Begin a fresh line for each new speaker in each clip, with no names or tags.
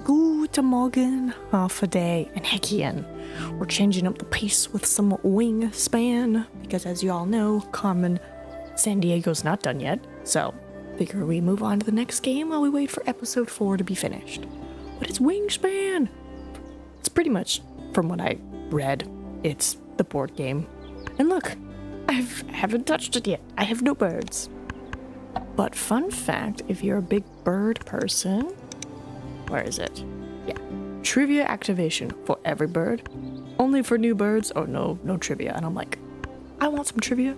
Guten Morgen, half a day, and again, we're changing up the pace with some Wingspan, because as you all know, Carmen San Diego's not done yet, so figure we move on to the next game while we wait for episode 4 to be finished. But it's Wingspan! It's pretty much, from what I read, it's the board game. And look, I haven't touched it yet. I have no birds. But fun fact, if you're a big bird person... Where is it? Yeah. Trivia activation for every bird. Only for new birds. Oh, no trivia. And I'm like, I want some trivia.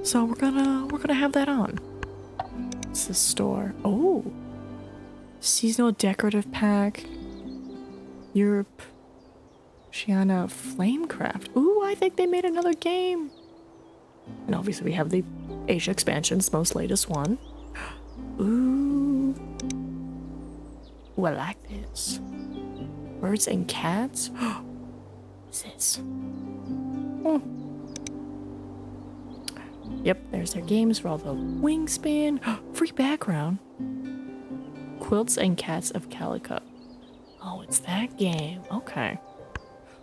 So we're gonna have that on. It's the store. Oh. Seasonal decorative pack. Europe. Oceania Flamecraft. Ooh, I think they made another game. And obviously we have the Asia expansion's most latest one. Ooh. Ooh, I like this. Birds and cats? What's this? Oh. Yep, there's their games for all the Wingspan. Free background. Quilts and Cats of Calico. Oh, it's that game. Okay.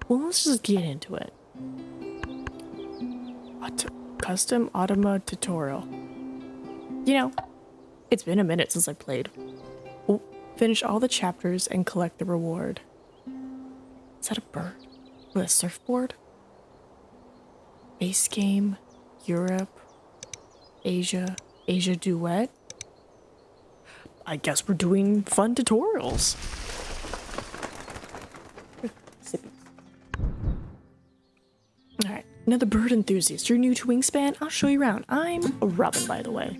Well, let's just get into it. Custom Automata tutorial. You know, it's been a minute since I played. Oh, finish all the chapters and collect the reward. Is that a bird? With a surfboard? Base game, Europe, Asia Duet. I guess we're doing fun tutorials. Sippy. Alright, another bird enthusiast. You're new to Wingspan? I'll show you around. I'm a robin, by the way.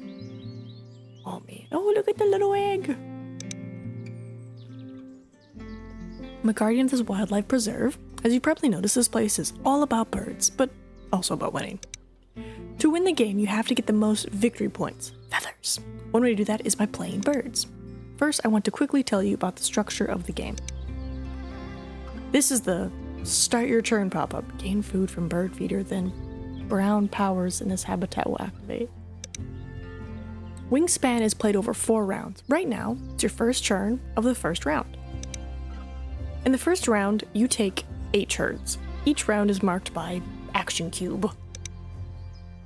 Oh, man. Oh, look at the little egg. McGuardian's Wildlife Preserve. As you probably noticed, this place is all about birds, but also about winning. To win the game, you have to get the most victory points, feathers. One way to do that is by playing birds. First, I want to quickly tell you about the structure of the game. This is the start your turn pop-up. Gain food from bird feeder, then brown powers in this habitat will activate. Wingspan is played over 4 rounds. Right now, it's your first turn of the first round. In the first round, you take 8 turns. Each round is marked by action cube.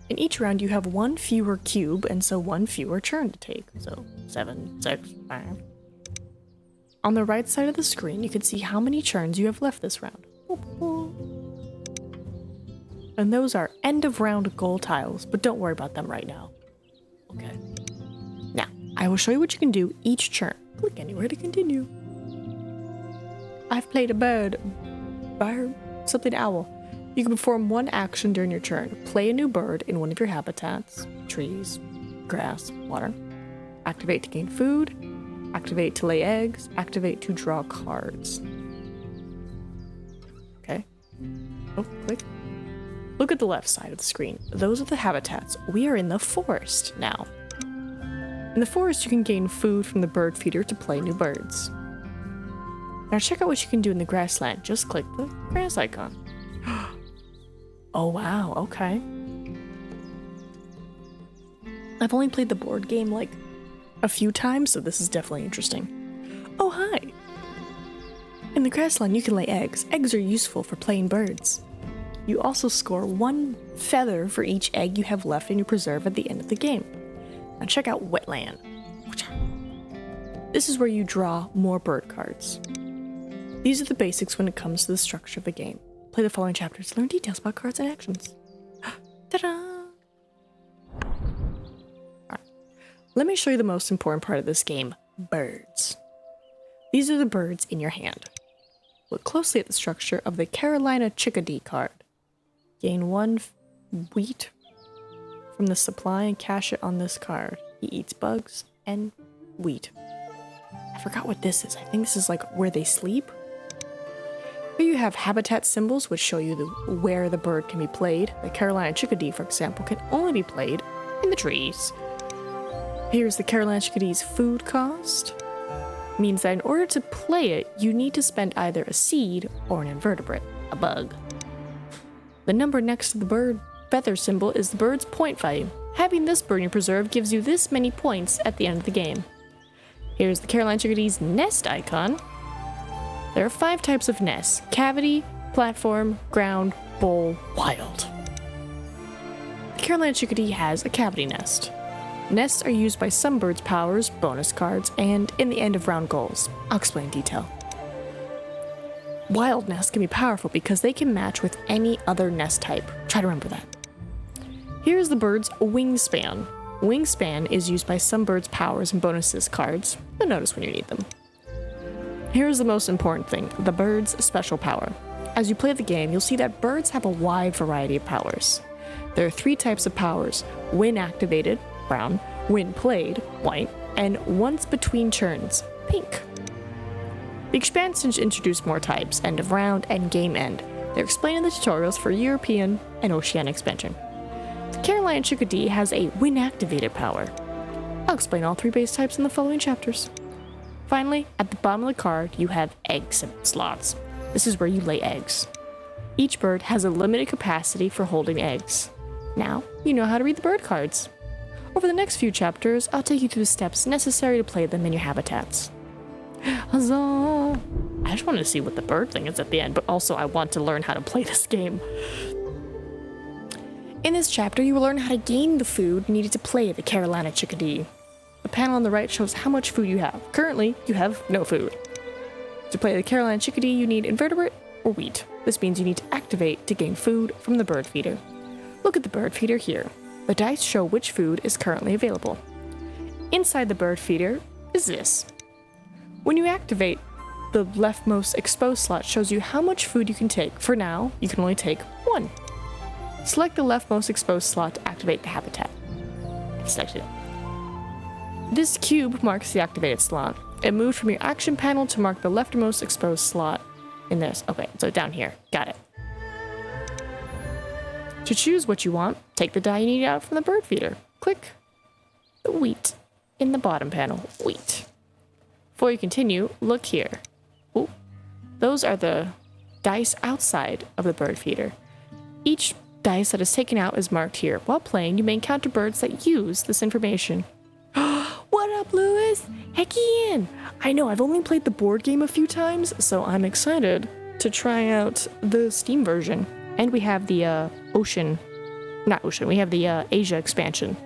In each round, you have 1 fewer cube, and so 1 fewer turn to take. So 7, 6, 5. On the right side of the screen, you can see how many turns you have left this round. And those are end of round goal tiles, but don't worry about them right now. Okay. Now, I will show you what you can do each turn. Click anywhere to continue. I've played a bird. Something owl. You can perform 1 action during your turn. Play a new bird in one of your habitats. Trees, grass, water. Activate to gain food. Activate to lay eggs. Activate to draw cards. Okay. Oh, click. Look at the left side of the screen. Those are the habitats. We are in the forest now. In the forest, you can gain food from the bird feeder to play new birds. Now check out what you can do in the grassland. Just click the grass icon. Oh wow, okay. I've only played the board game like a few times, so this is definitely interesting. Oh hi! In the grassland you can lay eggs. Eggs are useful for playing birds. You also score 1 feather for each egg you have left in your preserve at the end of the game. Now check out wetland. This is where you draw more bird cards. These are the basics when it comes to the structure of the game. Play the following chapters to learn details about cards and actions. Ta-da! Alright. Let me show you the most important part of this game, birds. These are the birds in your hand. Look closely at the structure of the Carolina Chickadee card. Gain 1 wheat from the supply and cash it on this card. He eats bugs and wheat. I forgot what this is. I think this is like where they sleep. Here you have habitat symbols which show you where the bird can be played. The Carolina Chickadee, for example, can only be played in the trees. Here's the Carolina Chickadee's food cost. Means that in order to play it, you need to spend either a seed or an invertebrate, a bug. The number next to the bird feather symbol is the bird's point value. Having this bird in your preserve gives you this many points at the end of the game. Here's the Carolina chickadee's nest icon. There are 5 types of nests: cavity, platform, ground, bowl, wild. The Carolina chickadee has a cavity nest. Nests are used by some birds' powers, bonus cards, and in the end of round goals. I'll explain in detail. Wild nests can be powerful because they can match with any other nest type. Try to remember that. Here's the bird's Wingspan. Wingspan is used by some birds' powers and bonuses cards. You'll notice when you need them. Here's the most important thing, the bird's special power. As you play the game, you'll see that birds have a wide variety of powers. There are 3 types of powers: when activated, brown, when played, white, and once between turns, pink. The expansions introduce more types, end of round and game end. They're explained in the tutorials for European and Oceanic expansion. The Carolina chickadee has a when activated power. I'll explain all 3 base types in the following chapters. Finally, at the bottom of the card, you have egg slots. This is where you lay eggs. Each bird has a limited capacity for holding eggs. Now, you know how to read the bird cards. Over the next few chapters, I'll take you through the steps necessary to play them in your habitats. Huzzah! I just wanted to see what the bird thing is at the end, but also I want to learn how to play this game. In this chapter, you will learn how to gain the food needed to play the Carolina chickadee. The panel on the right shows how much food you have. Currently, you have no food. To play the Carolina chickadee, you need invertebrate or wheat. This means you need to activate to gain food from the bird feeder. Look at the bird feeder here. The dice show which food is currently available. Inside the bird feeder is this. When you activate, the leftmost exposed slot shows you how much food you can take. For now, you can only take 1. Select the leftmost exposed slot to activate the habitat. Selected. This cube marks the activated slot. It moved from your action panel to mark the leftmost exposed slot in this. Okay, so down here. Got it. To choose what you want, take the die you need out from the bird feeder. Click the wheat in the bottom panel. Wheat. Before you continue, look here. Ooh, those are the dice outside of the bird feeder. Each dice that is taken out is marked here. While playing, you may encounter birds that use this information. What up, Lewis? Heck in! I know, I've only played the board game a few times, so I'm excited to try out the Steam version. And we have the we have the Asia expansion.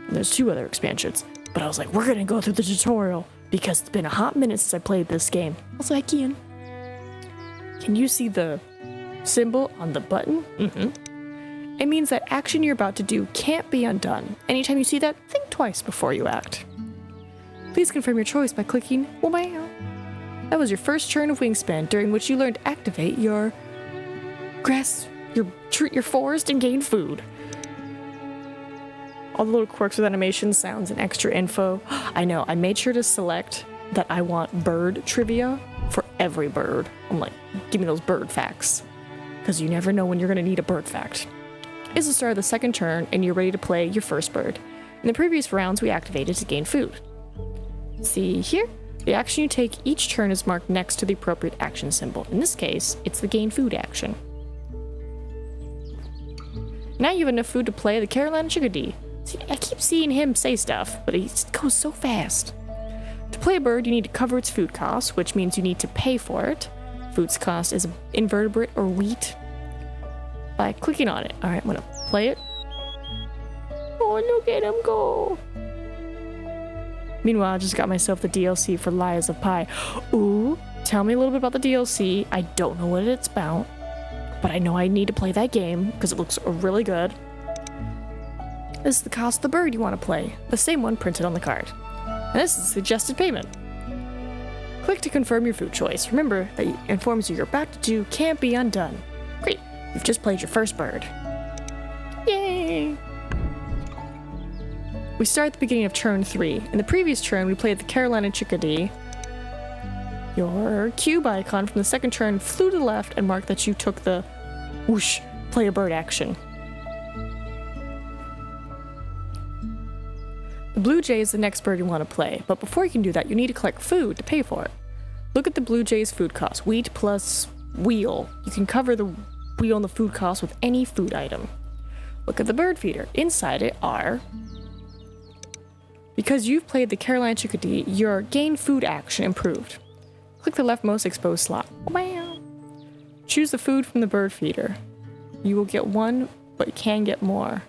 And there's 2 other expansions. But I was like, we're gonna go through the tutorial because it's been a hot minute since I played this game. Also, heck in. Can you see the symbol on the button? It means that action you're about to do can't be undone. Anytime you see that, think twice before you act. Please confirm your choice by clicking wow. That was your first turn of Wingspan, during which you learned to activate your grass, your forest, and gain food. All the little quirks with animation, sounds, and extra info. I know, I made sure to select that I want bird trivia for every bird. I'm like, give me those bird facts. Because you never know when you're going to need a bird fact. It's the start of the second turn, and you're ready to play your first bird. In the previous rounds, we activated to gain food. See here? The action you take each turn is marked next to the appropriate action symbol. In this case, it's the gain food action. Now you have enough food to play the Carolina chickadee. See, I keep seeing him say stuff, but he goes so fast. To play a bird, you need to cover its food cost, which means you need to pay for it. Food's cost is invertebrate or wheat. By clicking on it. Alright, I'm gonna play it. Oh, look at him go. Meanwhile, I just got myself the DLC for Lies of Pi. Ooh, tell me a little bit about the DLC. I don't know what it's about, but I know I need to play that game because it looks really good. This is the cost of the bird you want to play, the same one printed on the card. And this is suggested payment. Click to confirm your food choice. Remember that it informs you you're about to do can't be undone. Great, you've just played your first bird. Yay! We start at the beginning of turn 3. In the previous turn, we played the Carolina chickadee. Your cube icon from the second turn flew to the left and marked that you took the whoosh, play a bird action. The blue jay is the next bird you want to play, but before you can do that, you need to collect food to pay for it. Look at the blue jay's food cost, wheat plus wheel. You can cover the wheel and the food cost with any food item. Look at the bird feeder. Inside it are Because you've played the Carolina Chickadee, your gain food action improved. Click the leftmost exposed slot. Wow. Choose the food from the bird feeder. You will get one, but can get more.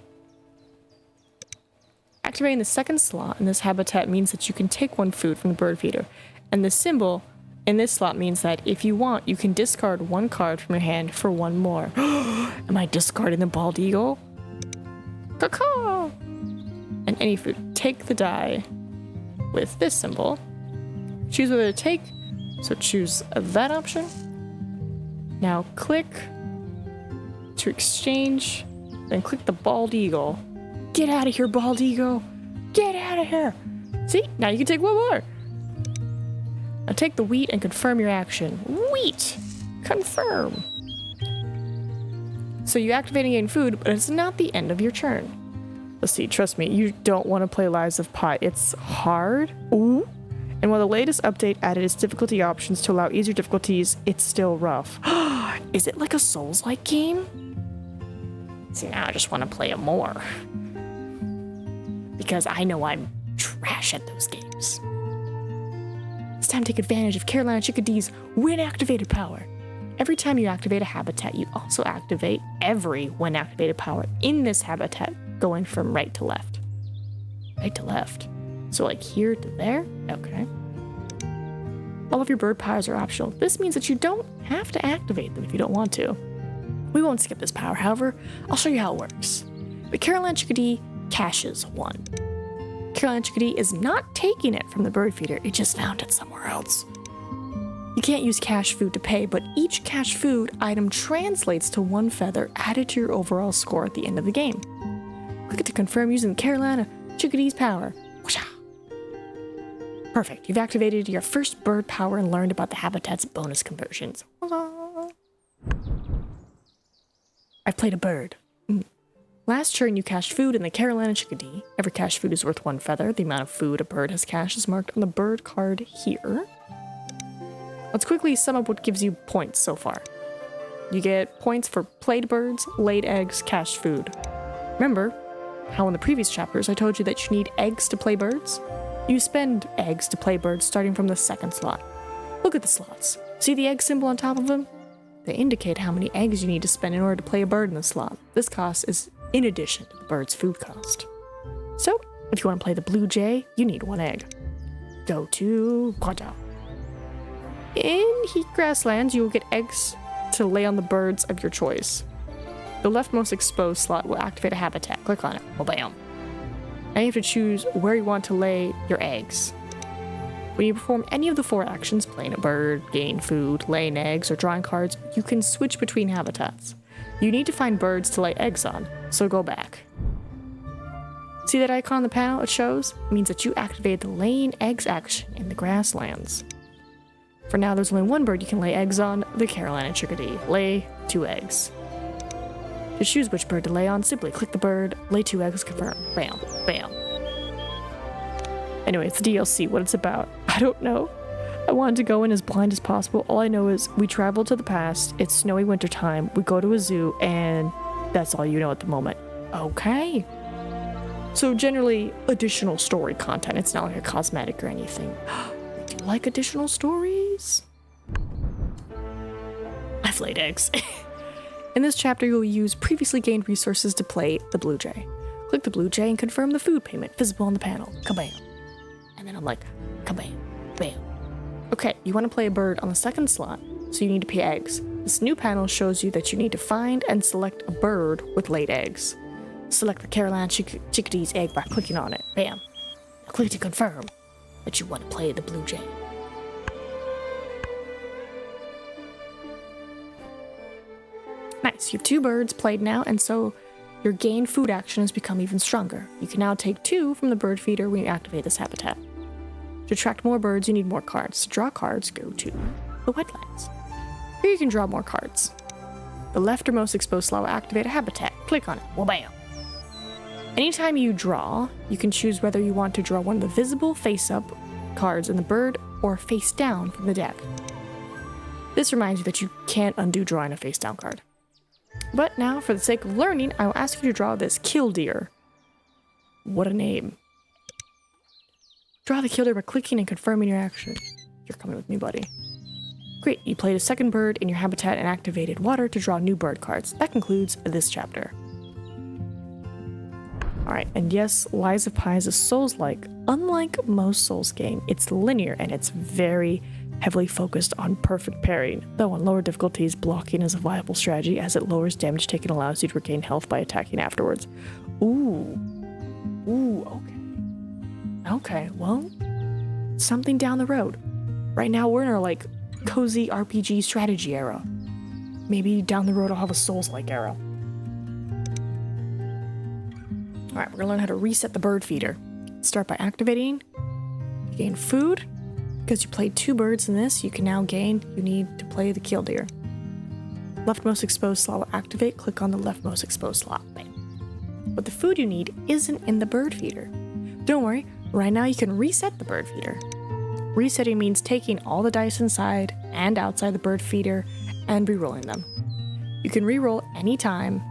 Activating the second slot in this habitat means that you can take one food from the bird feeder. And the symbol in this slot means that if you want, you can discard one card from your hand for one more. Am I discarding the bald eagle? Caw-caw! And any food. Take the die with this symbol. Choose whether to take, so choose that option. Now click to exchange, then click the bald eagle. Get out of here, bald eagle! Get out of here! See, now you can take one more. Now take the wheat and confirm your action. Wheat! Confirm. So you activate and gain food, but it's not the end of your turn. Let's see, trust me, you don't want to play Lives of Pi. It's hard. Ooh. And while the latest update added its difficulty options to allow easier difficulties, it's still rough. Is it like a Souls-like game? See, now I just want to play it more. Because I know I'm trash at those games. It's time to take advantage of Carolina Chickadee's When Activated power. Every time you activate a habitat, you also activate every When Activated power in this habitat, going from right to left. Right to left. So like here to there? Okay. All of your bird powers are optional. This means that you don't have to activate them if you don't want to. We won't skip this power, however. I'll show you how it works. The Carolina Chickadee caches one. Carolina Chickadee is not taking it from the bird feeder, it just found it somewhere else. You can't use cache food to pay, but each cache food item translates to one feather added to your overall score at the end of the game. Click it to confirm using the Carolina Chickadee's power. Whoosh-ah. Perfect, you've activated your first bird power and learned about the habitat's bonus conversions. I've played a bird. Last turn you cached food in the Carolina Chickadee. Every cached food is worth one feather. The amount of food a bird has cached is marked on the bird card here. Let's quickly sum up what gives you points so far. You get points for played birds, laid eggs, cached food. Remember how in the previous chapters I told you that you need eggs to play birds? You spend eggs to play birds starting from the second slot. Look at the slots. See the egg symbol on top of them? They indicate how many eggs you need to spend in order to play a bird in the slot. This cost is in addition to the bird's food cost. So, if you want to play the blue jay, you need one egg. Go to Quanta. In heat grasslands, you will get eggs to lay on the birds of your choice. The leftmost exposed slot will activate a habitat. Click on it. Well, bam. Now you have to choose where you want to lay your eggs. When you perform any of the 4 actions, playing a bird, gain food, laying eggs, or drawing cards, you can switch between habitats. You need to find birds to lay eggs on, so go back. See that icon on the panel it shows? It means that you activated the laying eggs action in the grasslands. For now, there's only one bird you can lay eggs on, the Carolina Chickadee. Lay 2 eggs. To choose which bird to lay on, simply click the bird, lay 2 eggs, confirm. Bam, bam. Anyway, it's DLC, what it's about. I don't know. I wanted to go in as blind as possible. All I know is we travel to the past, it's snowy wintertime, we go to a zoo, and that's all you know at the moment. Okay. So generally, additional story content. It's not like a cosmetic or anything. We do like additional stories. I've laid eggs. In this chapter, you'll use previously gained resources to play the blue jay. Click the blue jay and confirm the food payment visible on the panel. Kabam. And then I'm like, kabam, bam. Okay, you want to play a bird on the second slot, so you need to pay eggs. This new panel shows you that you need to find and select a bird with laid eggs. Select the Carolina Chickadee's egg by clicking on it. Bam. Now click to confirm that you want to play the blue jay. Nice, you have 2 birds played now, and so your gain food action has become even stronger. You can now take 2 from the bird feeder when you activate this habitat. To attract more birds, you need more cards. To draw cards, go to the wetlands. Here you can draw more cards. The leftermost exposed slot will activate a habitat. Click on it. Well, bam. Anytime you draw, you can choose whether you want to draw one of the visible face-up cards in the bird or face-down from the deck. This reminds you that you can't undo drawing a face-down card. But now, for the sake of learning, I will ask you to draw this killdeer. What a name. Draw the killdeer by clicking and confirming your action. You're coming with me, buddy. Great, you played a second bird in your habitat and activated water to draw new bird cards. That concludes this chapter. Alright, and yes, Lies of Pi is a Souls-like. Unlike most Souls game, it's linear and it's very heavily focused on perfect parrying, though on lower difficulties, blocking is a viable strategy as it lowers damage taken and allows you to regain health by attacking afterwards. Ooh, okay. Okay, well, something down the road. Right now we're in our, like, cozy RPG strategy era. Maybe down the road I'll have a Souls-like era. Alright, we're gonna learn how to reset the bird feeder. Start by activating. You gain food. Because you played 2 birds in this, you need to play the killdeer. Leftmost exposed slot will activate. Click on the leftmost exposed slot. But the food you need isn't in the bird feeder. Don't worry, right now you can reset the bird feeder. Resetting means taking all the dice inside and outside the bird feeder and re-rolling them. You can re-roll anytime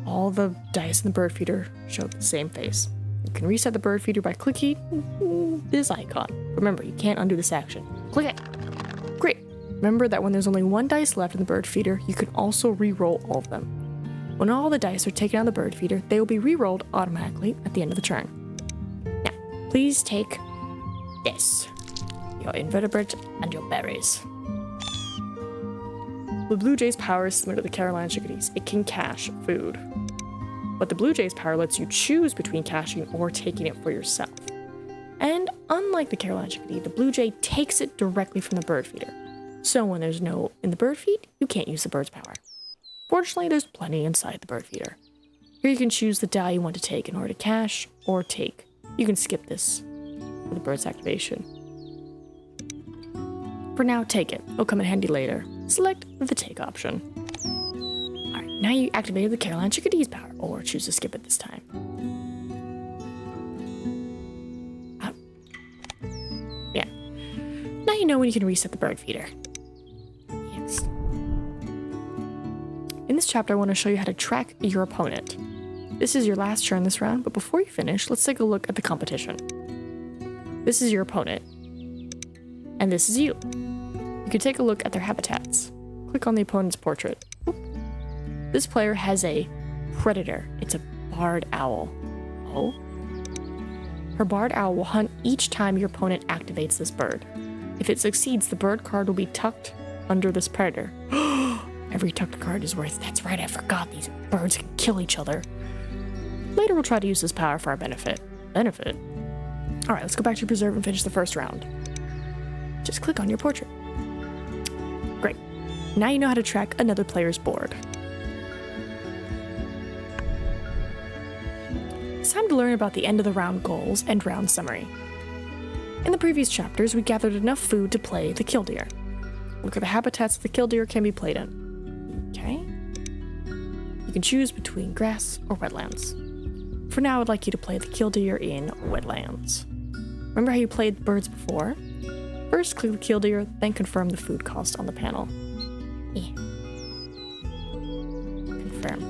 all the dice in the bird feeder show the same face. You can reset the bird feeder by clicking this icon. Remember, you can't undo this action. Click it. Great. Remember that when there's only 1 dice left in the bird feeder, you can also re-roll all of them. When all the dice are taken out of the bird feeder, they will be re-rolled automatically at the end of the turn. Now, please take this. Your invertebrate and your berries. The Blue Jay's power is similar to the Carolina chickadees. It can cache food. But the Blue Jay's power lets you choose between caching or taking it for yourself. And unlike the Carolina chickadee, the Blue Jay takes it directly from the bird feeder. So when there's no in the bird feed, you can't use the bird's power. Fortunately, there's plenty inside the bird feeder. Here you can choose the die you want to take in order to cache or take. You can skip this for the bird's activation. For now, take it. It'll come in handy later. Select the take option. Alright, now you activated the Carolina chickadee's power, or choose to skip it this time. Yeah. Now you know when you can reset the bird feeder. Yes. In this chapter, I want to show you how to track your opponent. This is your last turn this round, but before you finish, let's take a look at the competition. This is your opponent. And this is you. You can take a look at their habitats. Click on the opponent's portrait. This player has a predator. It's a barred owl. Oh? Her barred owl will hunt each time your opponent activates this bird. If it succeeds, the bird card will be tucked under this predator. Every tucked card is worth... That's right, I forgot these birds can kill each other. Later we'll try to use this power for our benefit. Alright, let's go back to preserve and finish the first round. Just click on your portrait. Great. Now you know how to track another player's board. It's time to learn about the end of the round goals and round summary. In the previous chapters, we gathered enough food to play the killdeer. Look at the habitats the killdeer can be played in. Okay. You can choose between grass or wetlands. For now, I'd like you to play the killdeer in wetlands. Remember how you played birds before? First, click the killdeer, then confirm the food cost on the panel. Confirm.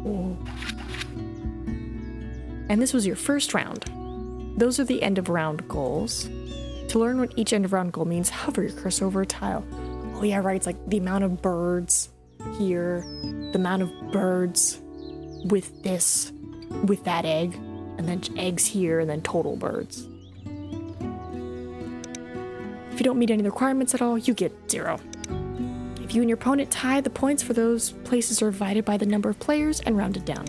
Ooh. And this was your first round. Those are the end of round goals. To learn what each end of round goal means, hover your cursor over a tile. Oh yeah, right, it's like the amount of birds here, the amount of birds with this, with that egg, and then eggs here, and then total birds. If you don't meet any of the requirements at all, you get 0. If you and your opponent tie, the points for those places are divided by the number of players and rounded down.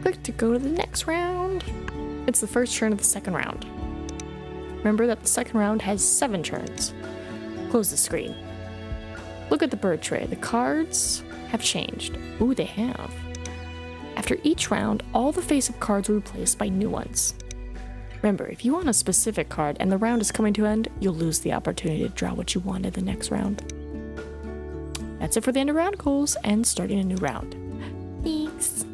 Click to go to the next round. It's the first turn of the second round. Remember that the second round has 7 turns. Close the screen. Look at the bird tray. The cards have changed. Ooh, they have. After each round, all the face-up cards are replaced by new ones. Remember, if you want a specific card and the round is coming to an end, you'll lose the opportunity to draw what you wanted the next round. That's it for the end of round goals and starting a new round. Thanks.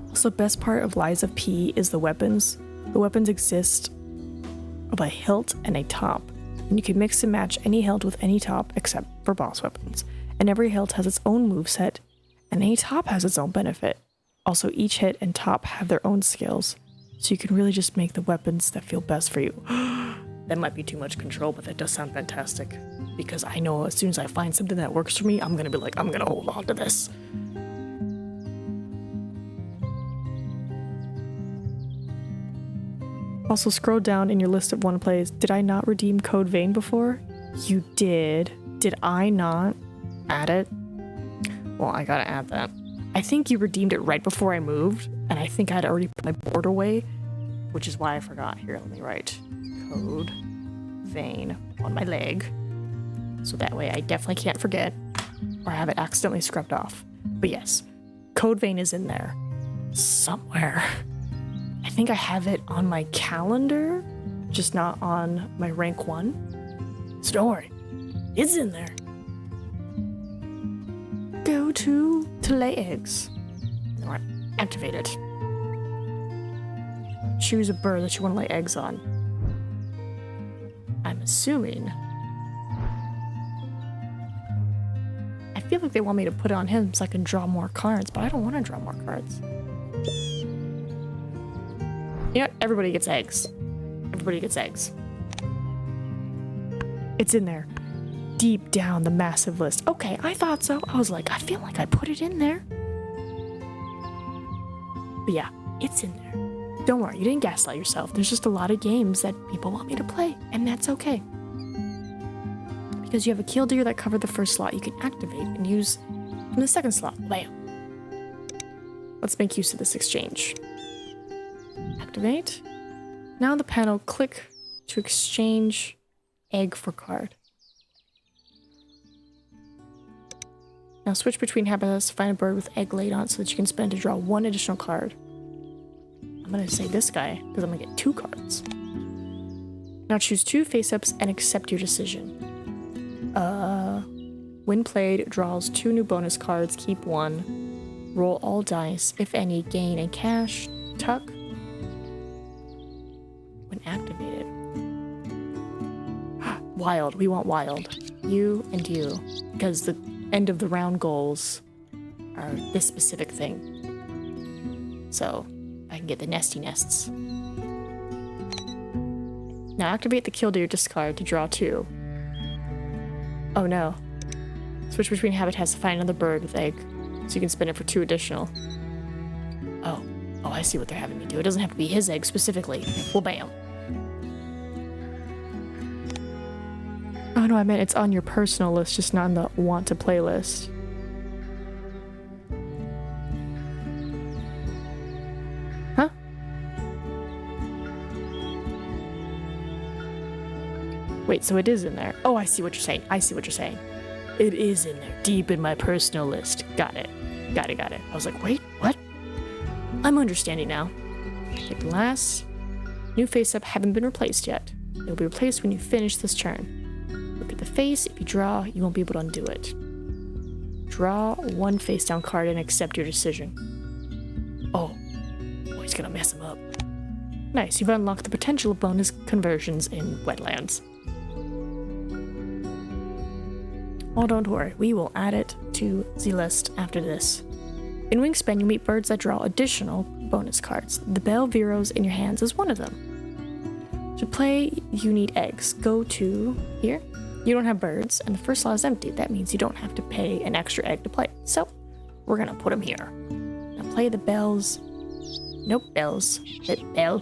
Also, best part of Lies of P is the weapons. The weapons exist of a hilt and a top, and you can mix and match any hilt with any top except for boss weapons. and every hilt has its own moveset, and any top has its own benefit. Also, each hit and top have their own skills, so you can really just make the weapons that feel best for you. That might be too much control, but that does sound fantastic. Because I know as soon as I find something that works for me, I'm gonna be like, I'm gonna hold on to this. Also, scroll down in your list of wanna plays. Did I not redeem Code Vein before? You did. Did I not add it? Well, I gotta add that. I think you redeemed it right before I moved, and I think I'd already put my board away, which is why I forgot. Here, let me write Code Vein on my leg, so that way I definitely can't forget or have it accidentally scrubbed off. But yes, Code Vein is in there somewhere. I think I have it on my calendar, just not on my rank 1. So don't worry, it's in there. Go to lay eggs. Alright, activate it. Choose a bird that you want to lay eggs on. I'm assuming. I feel like they want me to put it on him so I can draw more cards, but I don't want to draw more cards. You know what? Everybody gets eggs. Everybody gets eggs. It's in there. Deep down the massive list. Okay, I thought so. I was like, I feel like I put it in there. But yeah, it's in there. Don't worry, you didn't gaslight yourself. There's just a lot of games that people want me to play, and that's okay. Because you have a killdeer that covered the first slot you can activate and use from the second slot. Bam. Let's make use of this exchange. Activate. Now on the panel, click to exchange egg for card. Now switch between habitats to find a bird with egg laid on it so that you can spend to draw one additional card. I'm gonna say this guy because I'm gonna get 2 cards. Now choose 2 face-ups and accept your decision. When played, draws 2 new bonus cards, keep 1. Roll all dice, if any, gain and cash, tuck. When activated. Wild, we want wild. You and you, because the end of the round goals are this specific thing. So I can get the nesty nests. Now activate the killdeer discard to draw 2. Oh no. Switch between habitats to find another bird with egg, so you can spin it for 2 additional. Oh, I see what they're having me do. It doesn't have to be his egg specifically. Well, bam. Oh no, I meant it's on your personal list, just not on the want to play list. Huh? Wait, so it is in there. Oh, I see what you're saying. I see what you're saying. It is in there, deep in my personal list. Got it. Got it. I was like, wait, what? I'm understanding now. Take the last. New face-up haven't been replaced yet. They'll be replaced when you finish this turn. Look at the face. If you draw, you won't be able to undo it. Draw 1 face-down card and accept your decision. Oh, he's gonna mess him up. Nice, you've unlocked the potential of bonus conversions in Wetlands. Oh, don't worry, we will add it to the list after this. In Wingspan, you meet birds that draw additional bonus cards. The Bell Veros in your hands is one of them. To play, you need eggs. Go to here. You don't have birds, and the first slot is empty. That means you don't have to pay an extra egg to play. So, we're gonna put them here. Now play the bells. Nope, bells. Bell.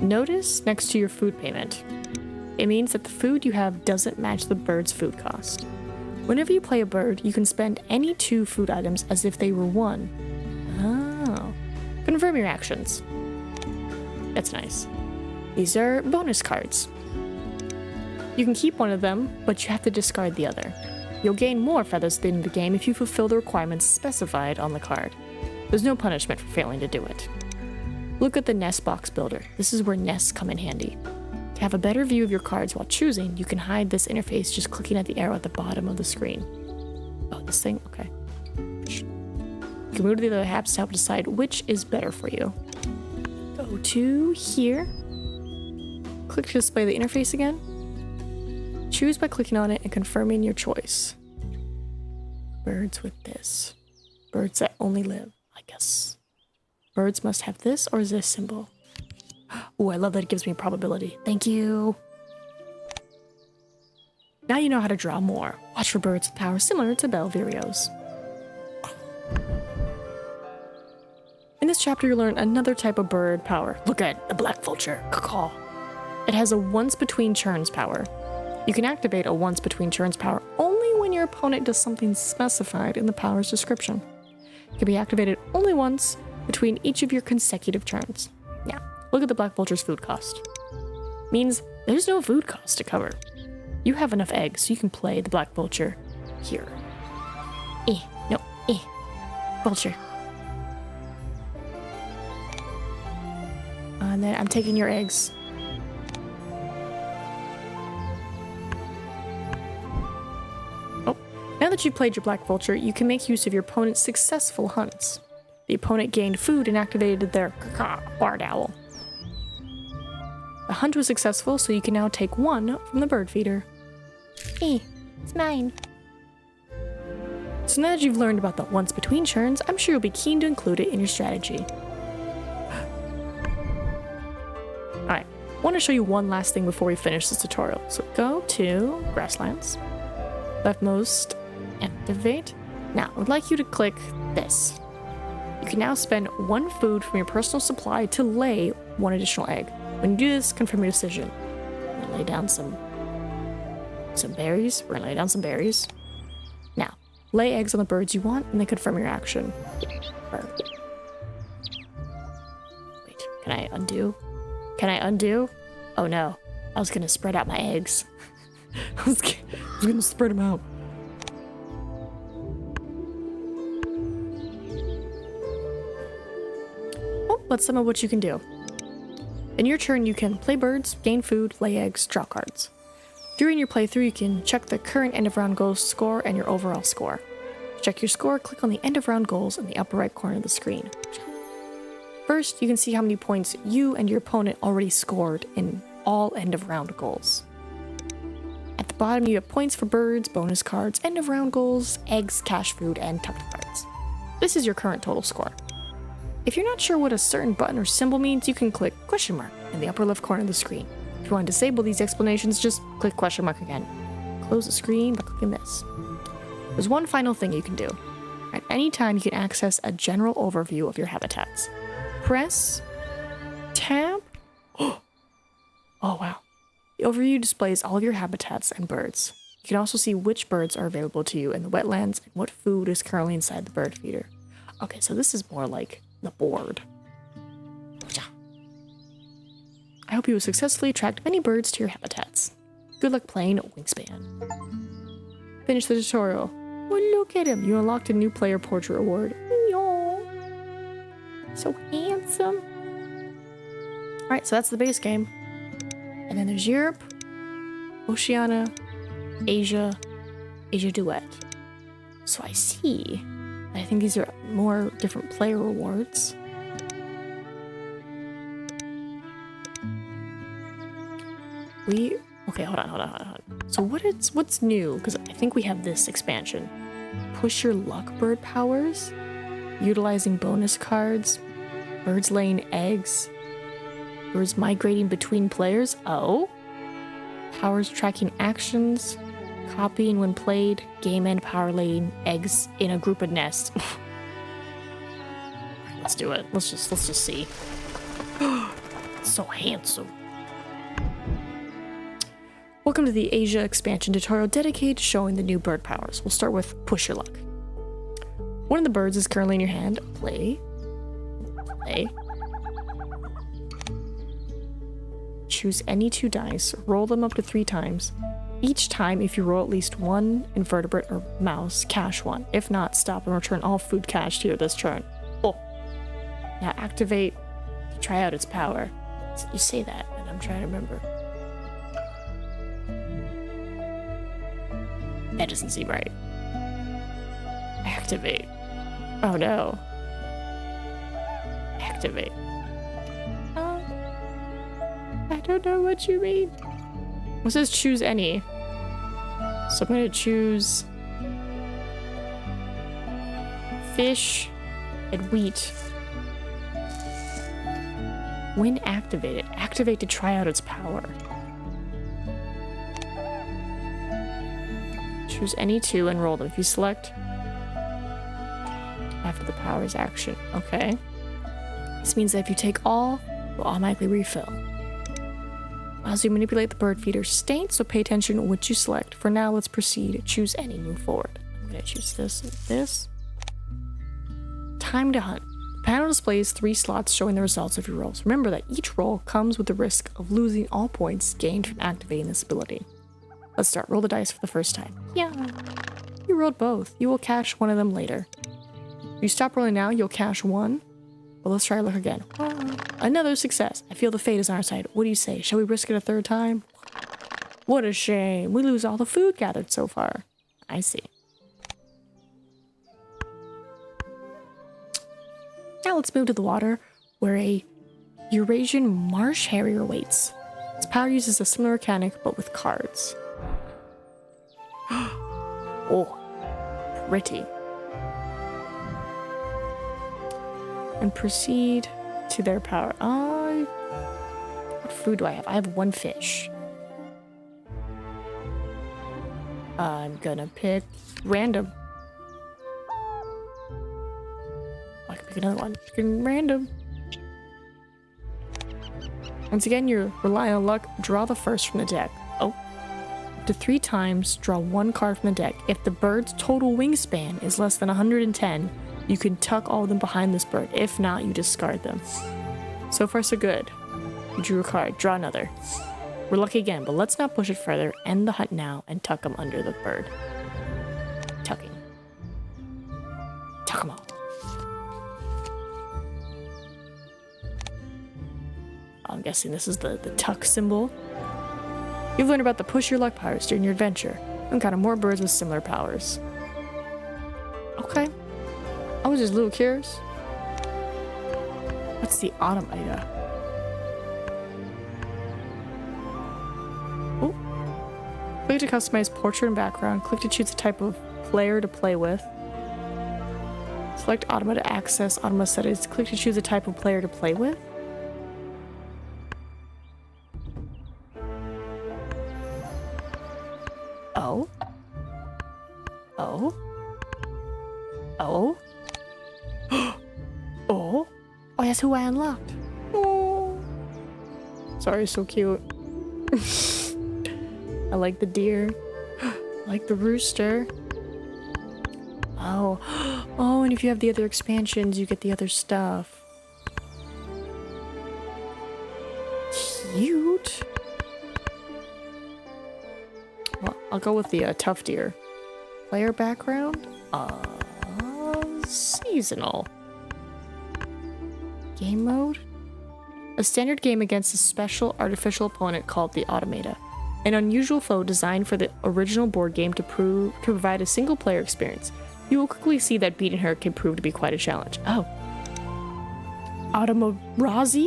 Notice next to your food payment. It means that the food you have doesn't match the bird's food cost. Whenever you play a bird, you can spend any 2 food items as if they were 1. Oh. Confirm your actions. That's nice. These are bonus cards. You can keep one of them, but you have to discard the other. You'll gain more feathers at the end of the game if you fulfill the requirements specified on the card. There's no punishment for failing to do it. Look at the nest box builder. This is where nests come in handy. To have a better view of your cards while choosing, you can hide this interface just clicking at the arrow at the bottom of the screen. Oh, this thing? Okay. You can move to the other tabs to help decide which is better for you. Go to here. Click to display the interface again. Choose by clicking on it and confirming your choice. Birds with this. Birds that only live, I guess. Birds must have this, or is this symbol? Oh, I love that it gives me probability. Thank you. Now you know how to draw more. Watch for birds with power similar to Belvirio's. In this chapter, you learn another type of bird power. Look at the black vulture. Caw. It has a once between turns power. You can activate a once between turns power only when your opponent does something specified in the power's description. It can be activated only once between each of your consecutive turns. Now, look at the black vulture's food cost. Means there's no food cost to cover. You have enough eggs, so you can play the black vulture here. Vulture. And then I'm taking your eggs. Oh, now that you've played your black vulture, you can make use of your opponent's successful hunts. The opponent gained food and activated their barred owl. The hunt was successful, so you can now take one from the bird feeder. It's mine. So now that you've learned about the once between turns, I'm sure you'll be keen to include it in your strategy. Alright, I want to show you one last thing before we finish this tutorial. So go to Grasslands, leftmost, activate. Now, I would like you to click this. You can now spend one food from your personal supply to lay one additional egg. When you do this, confirm your decision. I'm gonna lay down some berries. We're gonna lay down some berries. Now, lay eggs on the birds you want and then confirm your action. Bird. Wait, can I undo? Can I undo? Oh no, I was gonna spread out my eggs. I was gonna spread them out. Oh, that's some of what you can do. In your turn, you can play birds, gain food, lay eggs, draw cards. During your playthrough, you can check the current end of round goals score and your overall score. To check your score, click on the end of round goals in the upper right corner of the screen. First, you can see how many points you and your opponent already scored in all end of round goals. At the bottom, you have points for birds, bonus cards, end of round goals, eggs, cash food, and tucked cards. This is your current total score. If you're not sure what a certain button or symbol means, you can click question mark in the upper left corner of the screen. If you want to disable these explanations, just click question mark again. Close the screen by clicking this. There's one final thing you can do. At any time, you can access a general overview of your habitats. Press tab. Oh wow. The overview displays all of your habitats and birds. You can also see which birds are available to you in the wetlands and what food is currently inside the bird feeder. Okay, so this is more like the board. I hope you will successfully attract many birds to your habitats. Good luck playing Wingspan. Finish the tutorial. Oh, look at him. You unlocked a new player portrait award. So handsome. Alright, so that's the base game. And then there's Europe, Oceania, Asia Duet. So I see. I think these are more different player rewards. Okay, hold on. So what's new? Because I think we have this expansion. Push your luck bird powers, utilizing bonus cards, birds laying eggs, birds migrating between players. Oh, powers tracking actions, copying when played, game end power laying eggs in a group of nests. Let's do it. Let's just see. So handsome. Welcome to the Asia expansion tutorial dedicated to showing the new bird powers. We'll start with push your luck. One of the birds is currently in your hand. Play. Choose any 2 dice, roll them up to 3 times. Each time, if you roll at least 1 invertebrate or mouse, cash 1. If not, stop and return all food cached here this turn. Oh. Now activate to try out its power. You say that, and I'm trying to remember. That doesn't seem right. Activate. Oh no. Activate. I don't know what you mean. It says choose any. So I'm gonna choose fish and wheat. When activated, activate to try out its power. Choose any two and roll them. If you select after the power's action. Okay. This means that if you take all, it will automatically refill. Allows you to manipulate the bird feeder's state, so pay attention to what you select. For now, let's proceed. Choose any, move forward. I'm gonna choose this and this. Time to hunt. The panel displays 3 slots showing the results of your rolls. Remember that each roll comes with the risk of losing all points gained from activating this ability. Let's start. Roll the dice for the first time. Yeah. You rolled both. You will cash one of them later. If you stop rolling now, you'll cash one. But let's try luck again. Another success. I feel the fate is on our side. What do you say? Shall we risk it a third time? What a shame. We lose all the food gathered so far. I see. Now let's move to the water, where a Eurasian marsh harrier waits. Its power uses a similar mechanic, but with cards. Oh, pretty. And proceed to their power. What food do I have? I have 1 fish. I'm gonna pick random. I can pick another one. Picking random. Once again, you're relying on luck. Draw the first from the deck. Oh. Up to 3 times, draw 1 card from the deck. If the bird's total wingspan is less than 110, you can tuck all of them behind this bird. If not, you discard them. So far, so good. You drew a card. Draw another. We're lucky again, but let's not push it further. End the hunt now and tuck them under the bird. Tucking. Tuck them all. I'm guessing this is the tuck symbol. You've learned about the push your luck powers during your adventure. Encounter more birds with similar powers. Okay. I was just a little curious. What's the Automata? Oh. Click to customize portrait and background. Click to choose the type of player to play with. Select Automata to access Automata settings. Click to choose the type of player to play with. Oh. Oh. Oh. Oh. Oh, that's who I unlocked. Oh. Sorry, so cute. I like the deer. I like the rooster. Oh. Oh, and if you have the other expansions, you get the other stuff. Cute. Well, I'll go with the tough deer. Player background? Seasonal. Game mode? A standard game against a special artificial opponent called the Automata. An unusual foe designed for the original board game to provide a single player experience. You will quickly see that beating her can prove to be quite a challenge. Oh. Automarazi?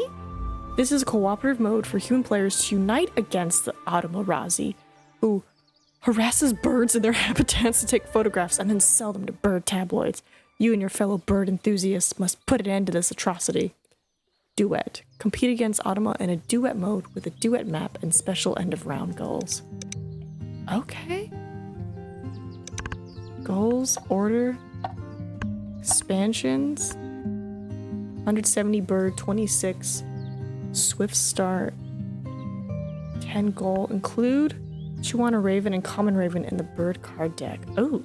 This is a cooperative mode for human players to unite against the Automarazi, who harasses birds in their habitats to take photographs and then sell them to bird tabloids. You and your fellow bird enthusiasts must put an end to this atrocity. Duet. Compete against Automata in a duet mode with a duet map and special end-of-round goals. Okay. Goals, order, expansions, 170 bird, 26, swift start, 10 goal, include Chihuahua Raven and Common Raven in the bird card deck. Oh.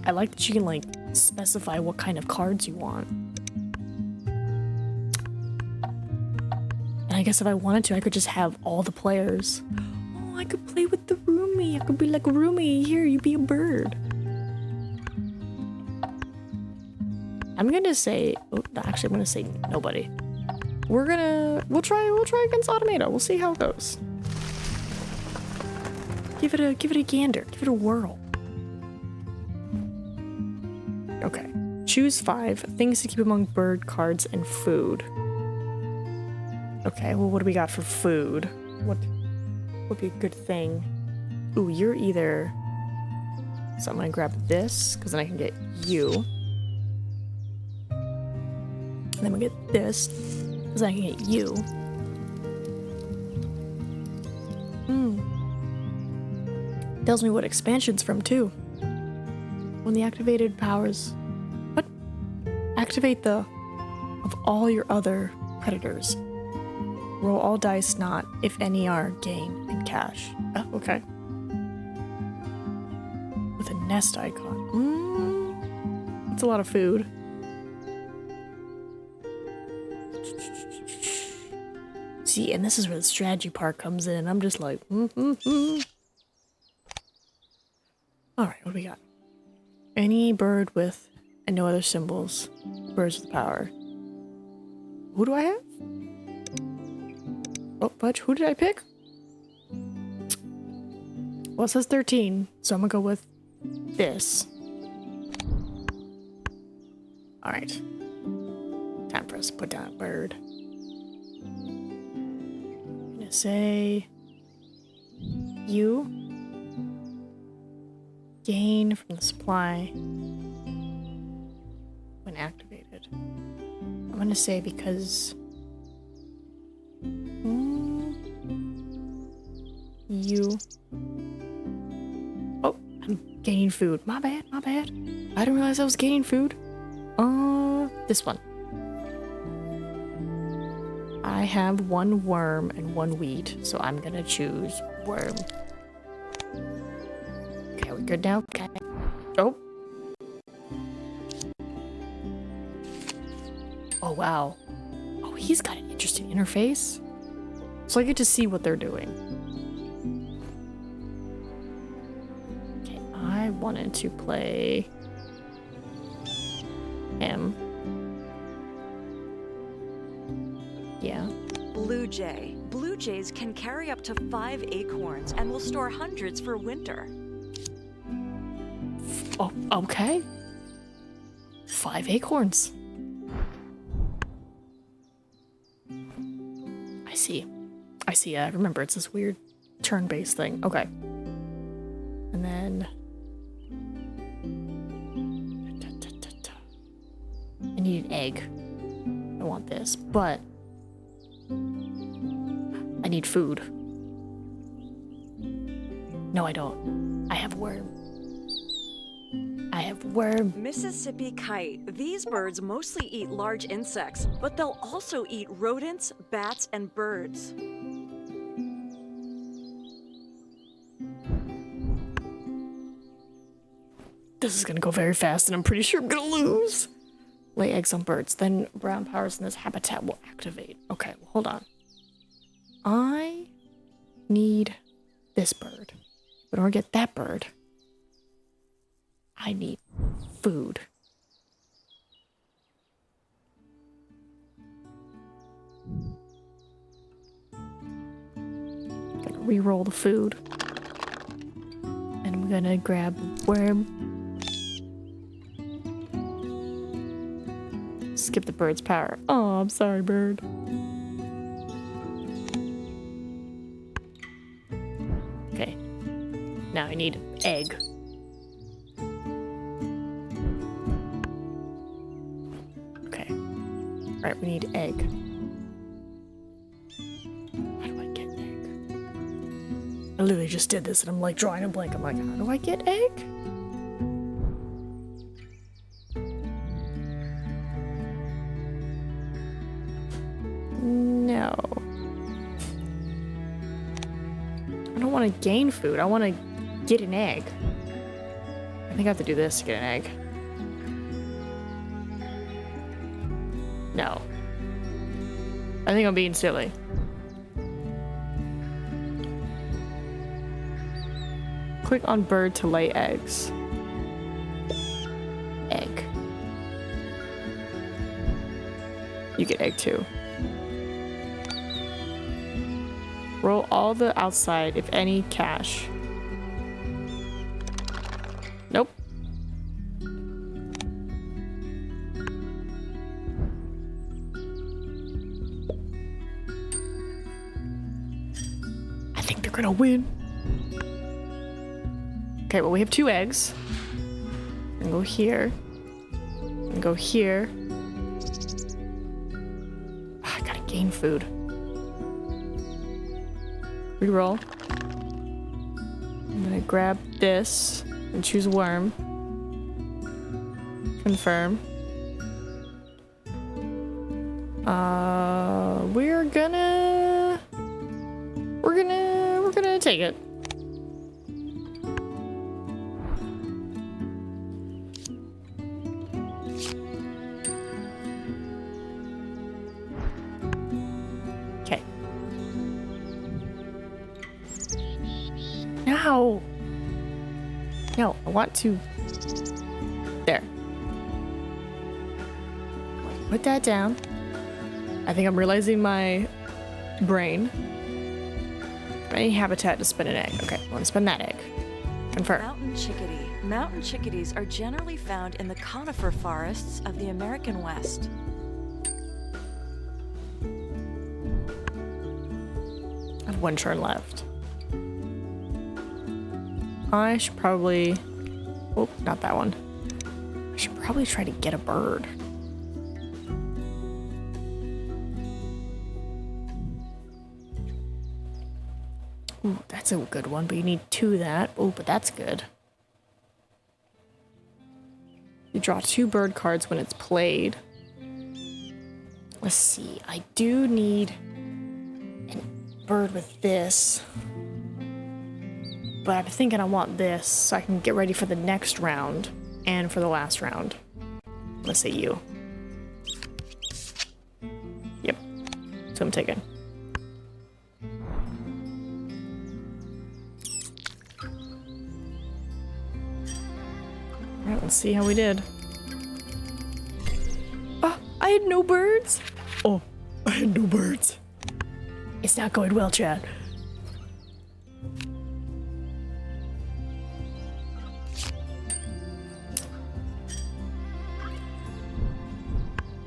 I like that you can, like, specify what kind of cards you want. And I guess if I wanted to, I could just have all the players. Oh, I could play with the roomie. I could be like, roomie, here, you be a bird. I'm gonna say, oh, actually, I'm gonna say nobody. We'll try against Automata. We'll see how it goes. Give it a gander. Give it a whirl. Okay. Choose 5 things to keep among bird cards and food. Okay, well, what do we got for food? What would be a good thing? Ooh, you're either... So I'm gonna grab this, because then I can get you. And then I'm gonna get this, because I can get you. Tells me what expansion's from, too. When the activated powers... What? Activate the... Of all your other predators. Roll all dice not, if any are, gain in cash. Oh, okay. With a nest icon. That's a lot of food. See, and this is where the strategy part comes in. I'm just like, Alright, what do we got? Any bird with, and no other symbols. Birds with power. Who do I have? Oh, Fudge, who did I pick? Well, it says 13, so I'm gonna go with this. Alright. Time for us to put down a bird. I'm gonna say... You. Gain from the supply when activated. I'm gonna say because... You. Oh, I'm gaining food. My bad, my bad. I didn't realize I was gaining food. This one. I have one worm and one wheat, so I'm gonna choose worm. Okay, we good now? Okay. Oh. Oh, wow. Oh, he's got an interesting interface. So I get to see what they're doing. Okay, I wanted to play him. Yeah.
Blue jay. Blue jays can carry up to 5 acorns and will store hundreds for winter.
Oh, okay. 5 acorns. I see. I see. I remember it's this weird turn-based thing. Okay. And then... I need an egg. I want this, but... I need food. No, I don't. I have worm. I have worm.
Mississippi kite. These birds mostly eat large insects, but they'll also eat rodents, bats, and birds.
This is gonna go very fast, and I'm pretty sure I'm gonna lose. Lay eggs on birds, then brown powers in this habitat will activate. Okay, well, hold on. I need this bird. But in order to get that bird, I need food. I'm gonna re-roll the food. And I'm gonna grab worm. Skip the bird's power. Oh, I'm sorry, bird. Okay. Now I need egg. Okay. Alright, we need egg. How do I get egg? I literally just did this and I'm like drawing a blank. I'm like, how do I get egg? No. I don't want to gain food. I want to get an egg. I think I have to do this to get an egg. No. I think I'm being silly. Click on bird to lay eggs. Egg. You get egg too. Roll all the outside, if any, cash. Nope. I think they're gonna win. Okay, well, we have 2 eggs. And go here. And go here. I gotta gain food. Reroll. I'm gonna grab this and choose worm. Confirm. We're gonna take it. Okay. No. No, I want to. There. Put that down. I think I'm realizing my brain. Any habitat to spin an egg. Okay, I want to spin that egg. Confirm.
Mountain chickadee. Mountain chickadees are generally found in the conifer forests of the American West.
I have 1 turn left. I should probably... Oh, not that one. I should probably try to get a bird. Ooh, that's a good one, but you need 2 of that. Oh, but that's good. You draw 2 bird cards when it's played. Let's see. I do need a bird with this. But I'm thinking I want this so I can get ready for the next round and for the last round. Let's say you. Yep. So I'm taking. Alright, let's see how we did. Oh, I had no birds. Oh, I had no birds. It's not going well, Chad.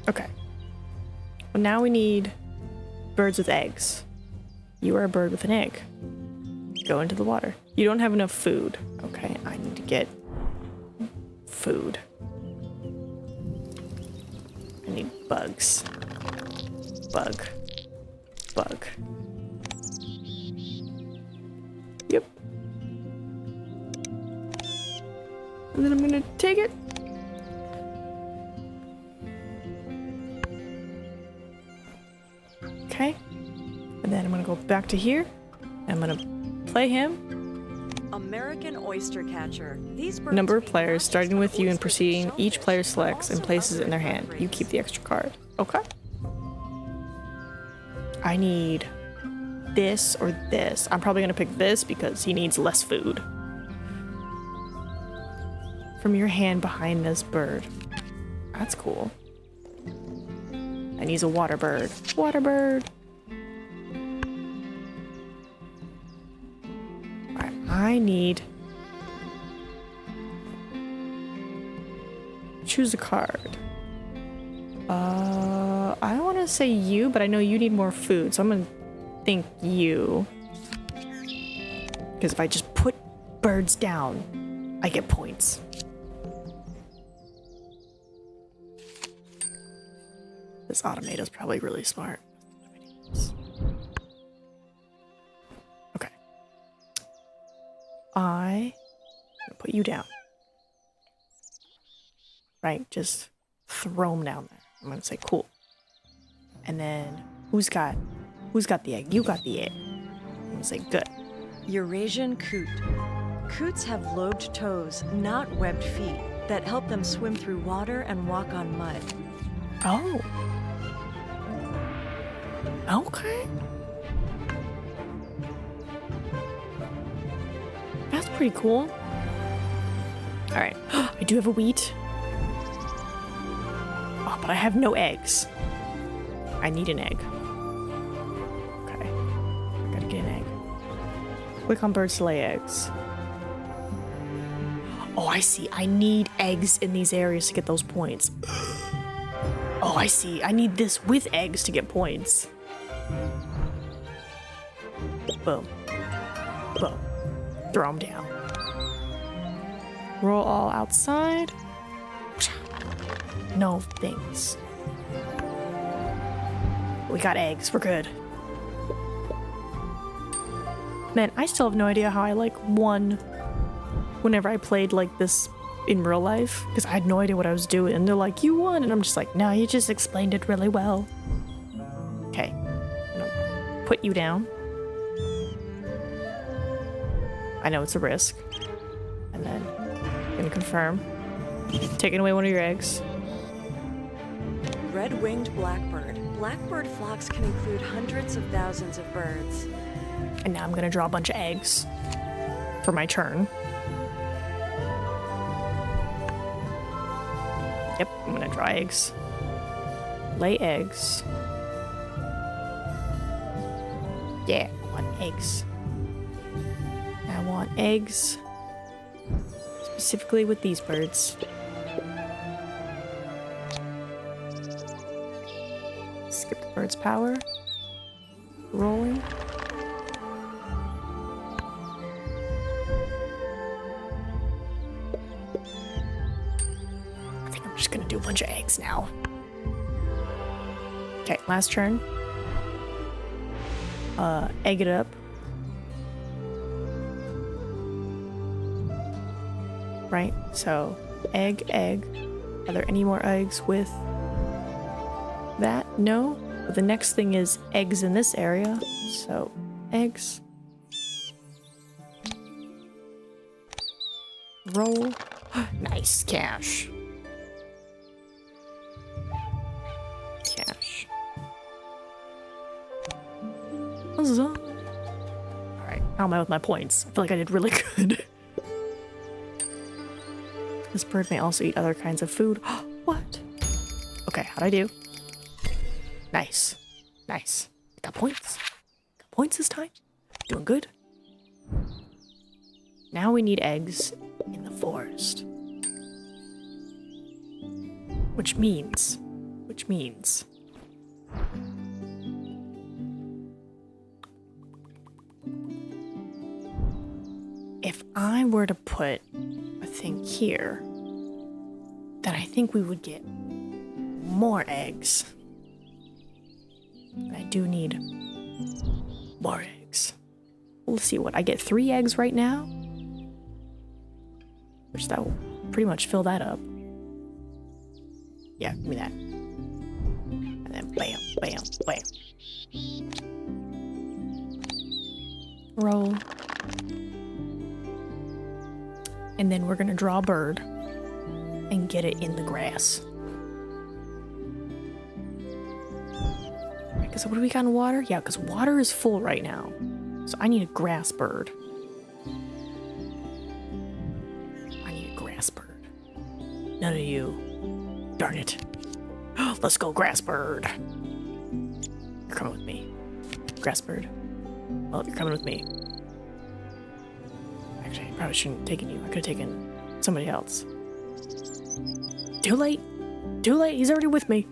Okay. Well, now we need birds with eggs. You are a bird with an egg. Go into the water. You don't have enough food. Okay, I need to get food. I need bugs. Bug. Bug. Yep. And then I'm gonna take it. Okay. And then I'm gonna go back to here. I'm gonna play him.
American oyster catcher. These birds
Number of
feed
players,
not just
starting
on
with you and
oysters
proceeding,
and
each player
shellfish,
selects
but
and
also
places it in
other
their hand. You
invertebrates.
keep the extra card. Okay. I need this or this. I'm probably gonna pick this because he needs less food. From your hand behind this bird. That's cool. And he's a water bird. Water bird. Alright, I need... Choose a card. I want to say you, but I know you need more food, so I'm gonna think you. Because if I just put birds down, I get points. This Automata is probably really smart. Okay. I'm gonna put you down. Right, just throw them down there. I'm gonna say cool. And then who's got the egg? You got the egg. I'm gonna say good.
Eurasian coot. Coots have lobed toes, not webbed feet, that help them swim through water and walk on mud.
Oh. Okay. That's pretty cool. All right, I do have a wheat. Oh, but I have no eggs. I need an egg. Okay. I gotta get an egg. Click on birds to lay eggs. Oh, I see. I need eggs in these areas to get those points. Oh, I see. I need this with eggs to get points. Boom. Boom. Throw them down. Roll all outside. No things. We got eggs. We're good. Man, I still have no idea how I like won whenever I played like this in real life, because I had no idea what I was doing. And they're like, you won. And I'm just like, no, you just explained it really well. Okay. I'm gonna put you down. I know it's a risk. And then I'm gonna confirm. Taking away one of your eggs.
Red-winged blackbird. Blackbird flocks can include hundreds of thousands of birds.
And now I'm gonna draw a bunch of eggs for my turn. Yep, I'm gonna draw eggs. Lay eggs. Yeah, I want eggs. I want eggs. Specifically with these birds. Skip the bird's power. Rolling. I think I'm just gonna do a bunch of eggs now. Okay, last turn. Egg it up. Right, so egg, egg. Are there any more eggs with that? No. But the next thing is eggs in this area. So eggs. Roll. Nice cash. Cash. Huzzah. Alright, how am I with my points? I feel like I did really good. This bird may also eat other kinds of food. What? Okay, how'd I do? Nice. Nice. Got points. Got points this time. Doing good. Now we need eggs in the forest. Which means... if I were to put a thing here, then I think we would get more eggs. And I do need more eggs. Let's see what I get. 3 eggs right now, which that will pretty much fill that up. Yeah, give me that. And then bam, bam, bam. Roll. And then we're gonna draw a bird and get it in the grass. Because what do we got in water? Yeah, because water is full right now. So I need a grass bird. I need a grass bird. None of you. Darn it. Let's go, grass bird. You're coming with me. Grass bird. Well, you're coming with me. Actually, I probably shouldn't have taken you. I could have taken somebody else. Too late. Too late. He's already with me.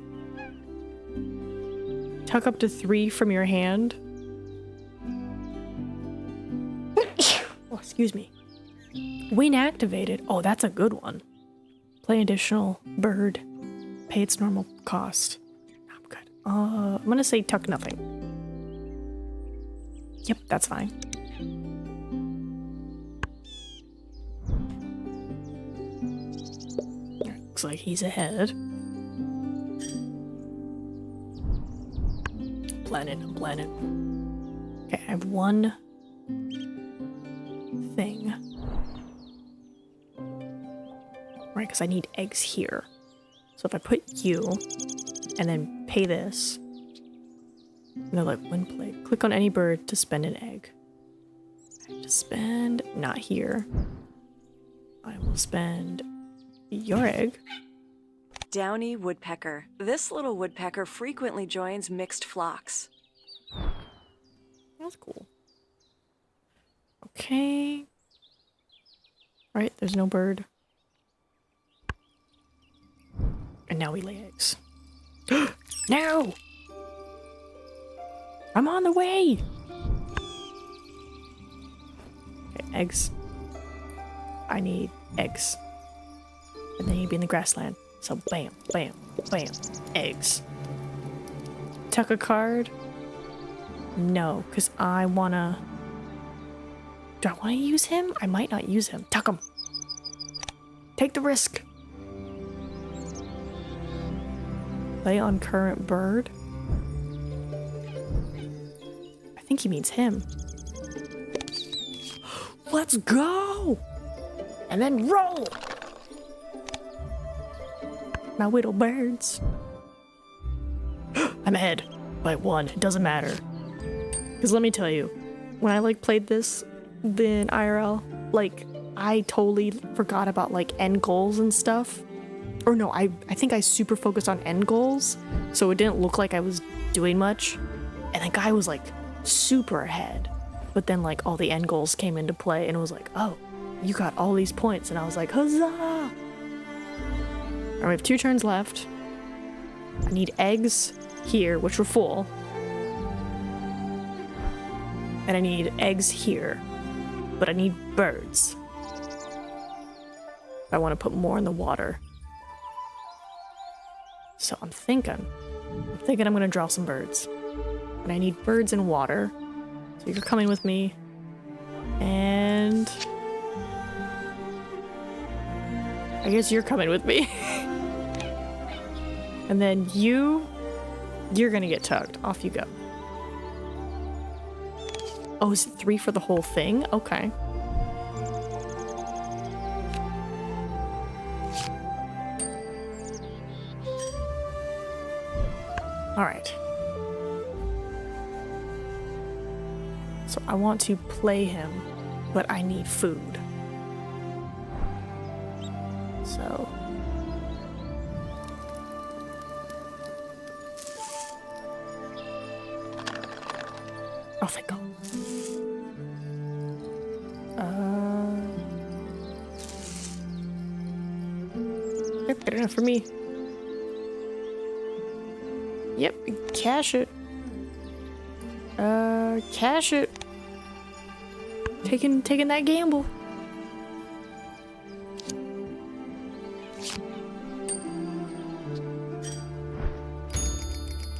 Tuck up to 3 from your hand. Oh, excuse me. Win activated. Oh, that's a good one. Play additional bird. Pay its normal cost. I'm good. I'm gonna say tuck nothing. Yep, that's fine. Looks like he's ahead. I'm planning. Okay, I have one thing. Right, because I need eggs here. So if I put you and then pay this, no, like when play, click on any bird to spend an egg. I have to spend, not here. I will spend your egg.
Downy woodpecker. This little woodpecker frequently joins mixed flocks.
That's cool. Okay. Right, there's no bird. And now we lay eggs. No! I'm on the way! Okay, eggs. I need eggs. And then you'd be in the grassland. So bam, bam, bam, eggs. Tuck a card? No, because I wanna... Do I want to use him? I might not use him. Tuck him. Take the risk. Play on current bird. I think he means him. Let's go! And then roll! My little birds. I'm ahead by 1. It doesn't matter. Because let me tell you, when I like played this in IRL, like I totally forgot about like end goals and stuff. Or no, I think I super focused on end goals, so it didn't look like I was doing much. And the guy was like super ahead. But then like all the end goals came into play and it was like, oh, you got all these points. And I was like, huzzah! All right, we have 2 turns left. I need eggs here, which were full. And I need eggs here. But I need birds. I want to put more in the water. So I'm thinking I'm gonna draw some birds. And I need birds in water. So you're coming with me. And I guess you're coming with me. And then you're gonna get tugged. Off you go. Oh, is it 3 for the whole thing? Okay. All right. So I want to play him, but I need food. So. Oh, thank God. Yep, good enough for me. Yep, cash it. Cash it. Taking that gamble.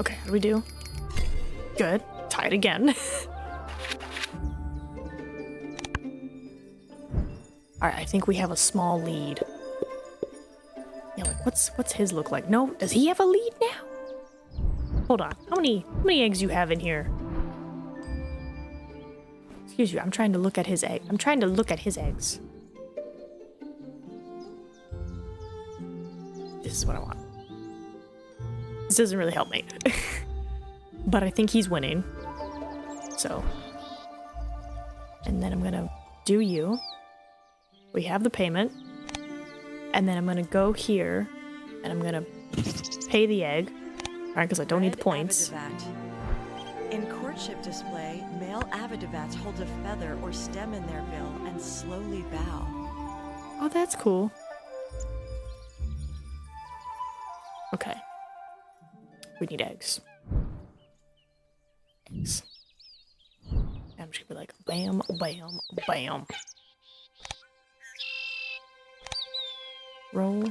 Okay, how do we do? Good. Tied again. Alright, I think we have a small lead. Yeah, like what's his look like? No, does he have a lead now? Hold on. How many eggs you have in here? Excuse you, I'm trying to look at his egg. I'm trying to look at his eggs. This is what I want. This doesn't really help me. But I think he's winning. So. And then I'm gonna do you. We have the payment. And then I'm gonna go here. And I'm gonna pay the egg. Alright, because I don't need the points.
In courtship display, male avidivats hold a feather or stem in their bill and slowly bow.
Oh, that's cool. Okay. We need eggs. Eggs. I'm just gonna be like, bam, bam, bam. Roll.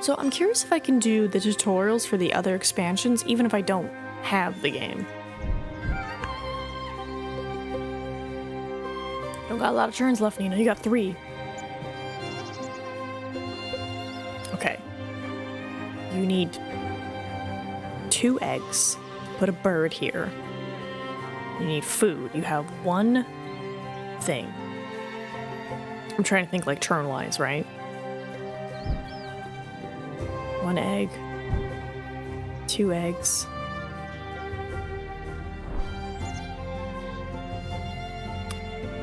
So I'm curious if I can do the tutorials for the other expansions, even if I don't have the game. Don't got a lot of turns left, Nina. You got 3. Okay. You need 2 eggs. Put a bird here. You need food. You have 1 thing. I'm trying to think like turn-wise, right? 1 egg. 2 eggs.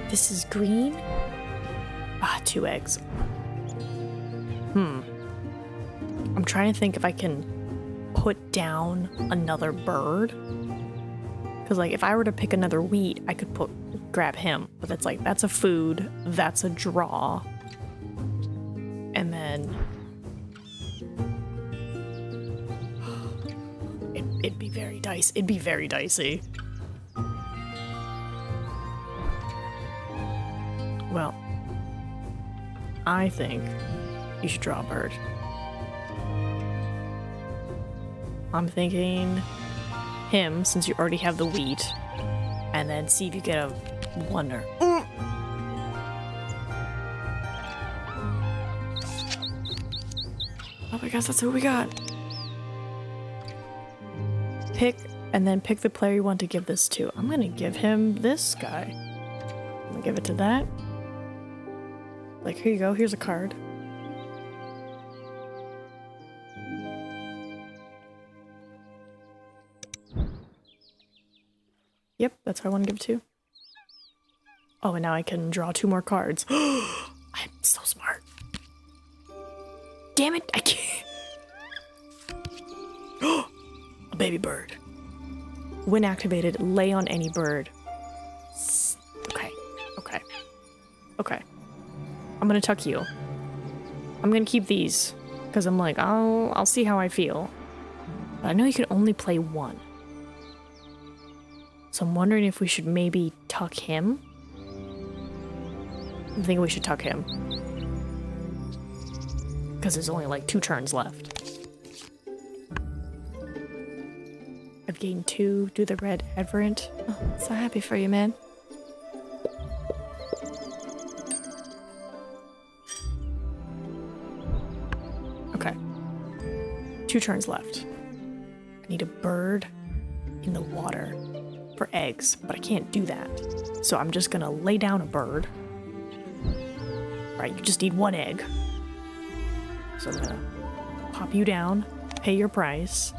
This is green? Ah, 2 eggs. I'm trying to think if I can put down another bird. Because like if I were to pick another wheat, I could grab him. But that's like, that's a food, that's a draw. And then it'd be very dicey. It'd be very dicey. Well, I think you should draw a bird. I'm thinking him, since you already have the wheat, and then see if you get a wonder. Oh my gosh, that's who we got. Pick, and then pick the player you want to give this to. I'm gonna give him this guy. I'm gonna give it to that. Like, here you go, here's a card. Yep, that's who I want to give it to. Oh, and now I can draw 2 more cards. I'm so smart. Damn it, I can't. A baby bird. When activated, lay on any bird. Okay. I'm gonna tuck you. I'm gonna keep these, because I'm like, I'll see how I feel. But I know you can only play 1. So I'm wondering if we should maybe tuck him. I think we should tuck him. Because there's only like 2 turns left. I've gained 2. Do the red Everett. Oh, so happy for you, man. Okay. 2 turns left. I need a bird in the water for eggs, but I can't do that. So I'm just gonna lay down a bird. Alright, you just need 1 egg. So I'm gonna pop you down, pay your price,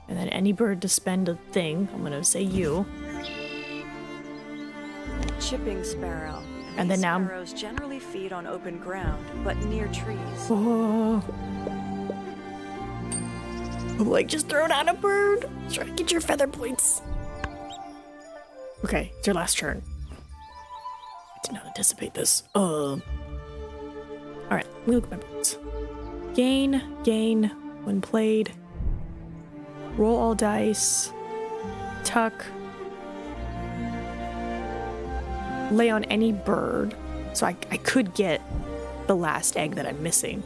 and then any bird to spend a thing, I'm gonna say you.
Chipping sparrow.
And then
These
now
sparrows generally feed on open ground, but near trees.
Oh. I'm like, just throw down a bird. Try to get your feather points. Okay, it's your last turn. I did not anticipate this. Alright, let me look at my birds. Gain, when played. Roll all dice. Tuck. Lay on any bird. So I could get the last egg that I'm missing.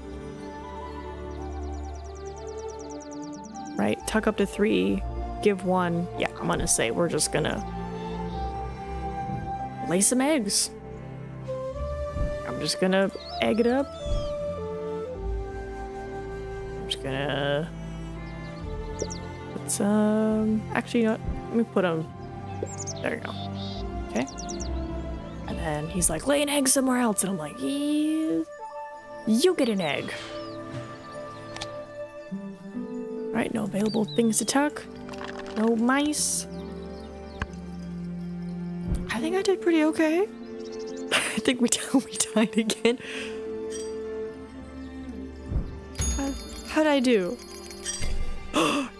Right? Tuck up to 3. Give 1. Yeah, I'm gonna say we're just gonna lay some eggs. I'm just gonna egg it up. I'm just gonna put some. Actually, you know what? Let me put them. There you go. Okay. And then he's like, lay an egg somewhere else. And I'm like, yeah, you get an egg. Alright, no available things to tuck. No mice. I think I did pretty okay. I think we died again. How'd I do?